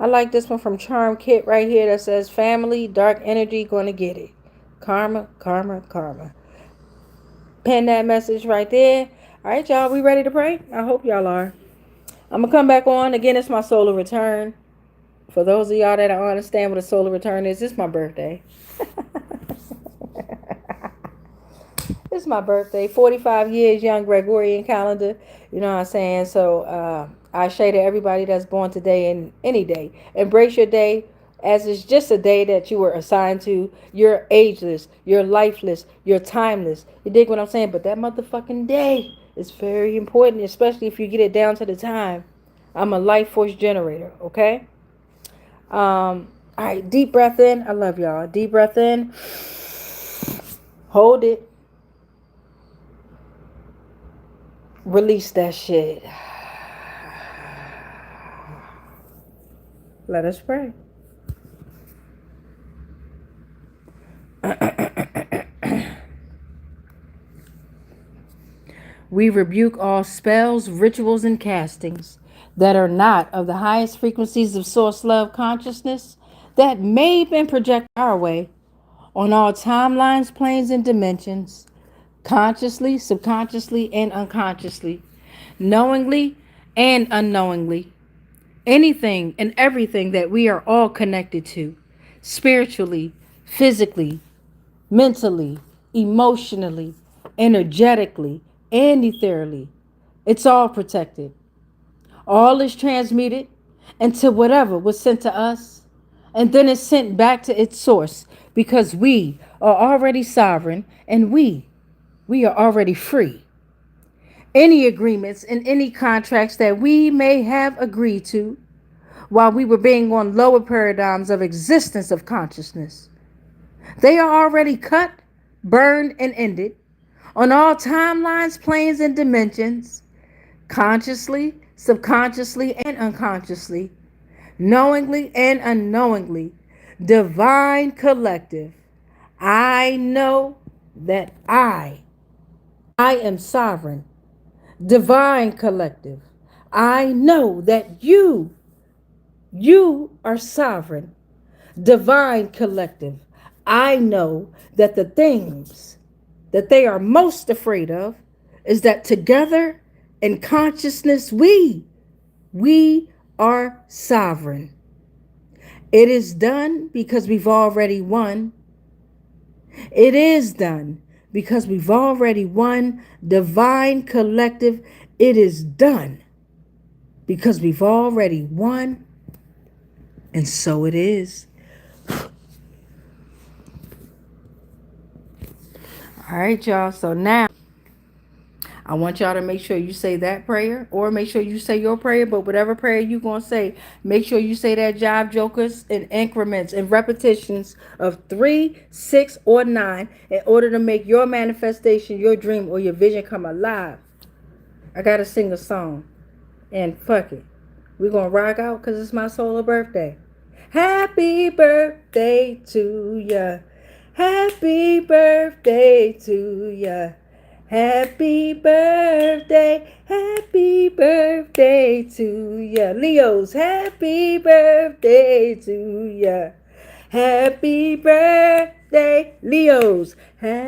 I like this one from Charm Kit right here that says, family, dark energy, going to get it. Karma. Pen that message right there. All right, y'all, we ready to pray? I hope y'all are. I'm going to come back on. Again, it's my solar return. For those of y'all that don't understand what a solar return is, it's my birthday. It's my birthday, 45 years young Gregorian calendar. You know what I'm saying? So I say to everybody that's born today and any day, embrace your day as it's just a day that you were assigned to. You're ageless, you're lifeless, you're timeless. You dig what I'm saying? But that motherfucking day is very important, especially if you get it down to the time. I'm a life force generator, okay? All right, deep breath in. I love y'all. Deep breath in. Hold it. Release that shit. Let us pray. We rebuke all spells, rituals, and castings that are not of the highest frequencies of source love consciousness that may have been projected our way on all timelines, planes, and dimensions, consciously, subconsciously, and unconsciously, knowingly and unknowingly. Anything and everything that we are all connected to, spiritually, physically, mentally, emotionally, energetically, and ethereally. It's all protected. All is transmuted into whatever was sent to us, and then it's sent back to its source because we are already sovereign and we are already free. Any agreements and any contracts that we may have agreed to while we were being on lower paradigms of existence of consciousness, they are already cut, burned, and ended on all timelines, planes, and dimensions, consciously, subconsciously, and unconsciously, knowingly and unknowingly. Divine collective, I know that I am sovereign. Divine collective, I know that you are sovereign. Divine collective, I know that the things that they are most afraid of is that together in consciousness we are sovereign. It is done because we've already won. It is done because we've already won. Divine collective, it is done because we've already won. And so it is. All right, y'all. So now I want y'all to make sure you say that prayer or make sure you say your prayer, but whatever prayer you're going to say, make sure you say that jive jokers in increments and repetitions of 3, 6, or 9 in order to make your manifestation, your dream, or your vision come alive. I got to sing a song and fuck it. We're going to rock out because it's my solar birthday. Happy birthday to ya. Happy birthday to ya. Happy birthday to ya. Leos, happy birthday to ya. Happy birthday, Leos. Happy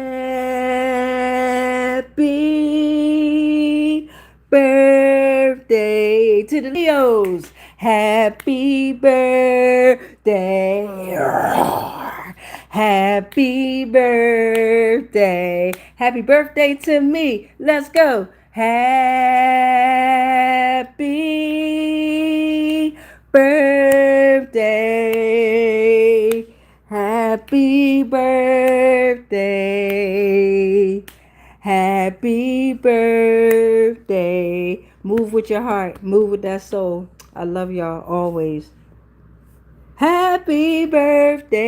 birthday to the Leos. Happy birthday. Happy birthday. Happy birthday to me. Let's go. Happy birthday. Happy birthday. Happy birthday. Move with your heart. Move with that soul. I love y'all always. Happy birthday.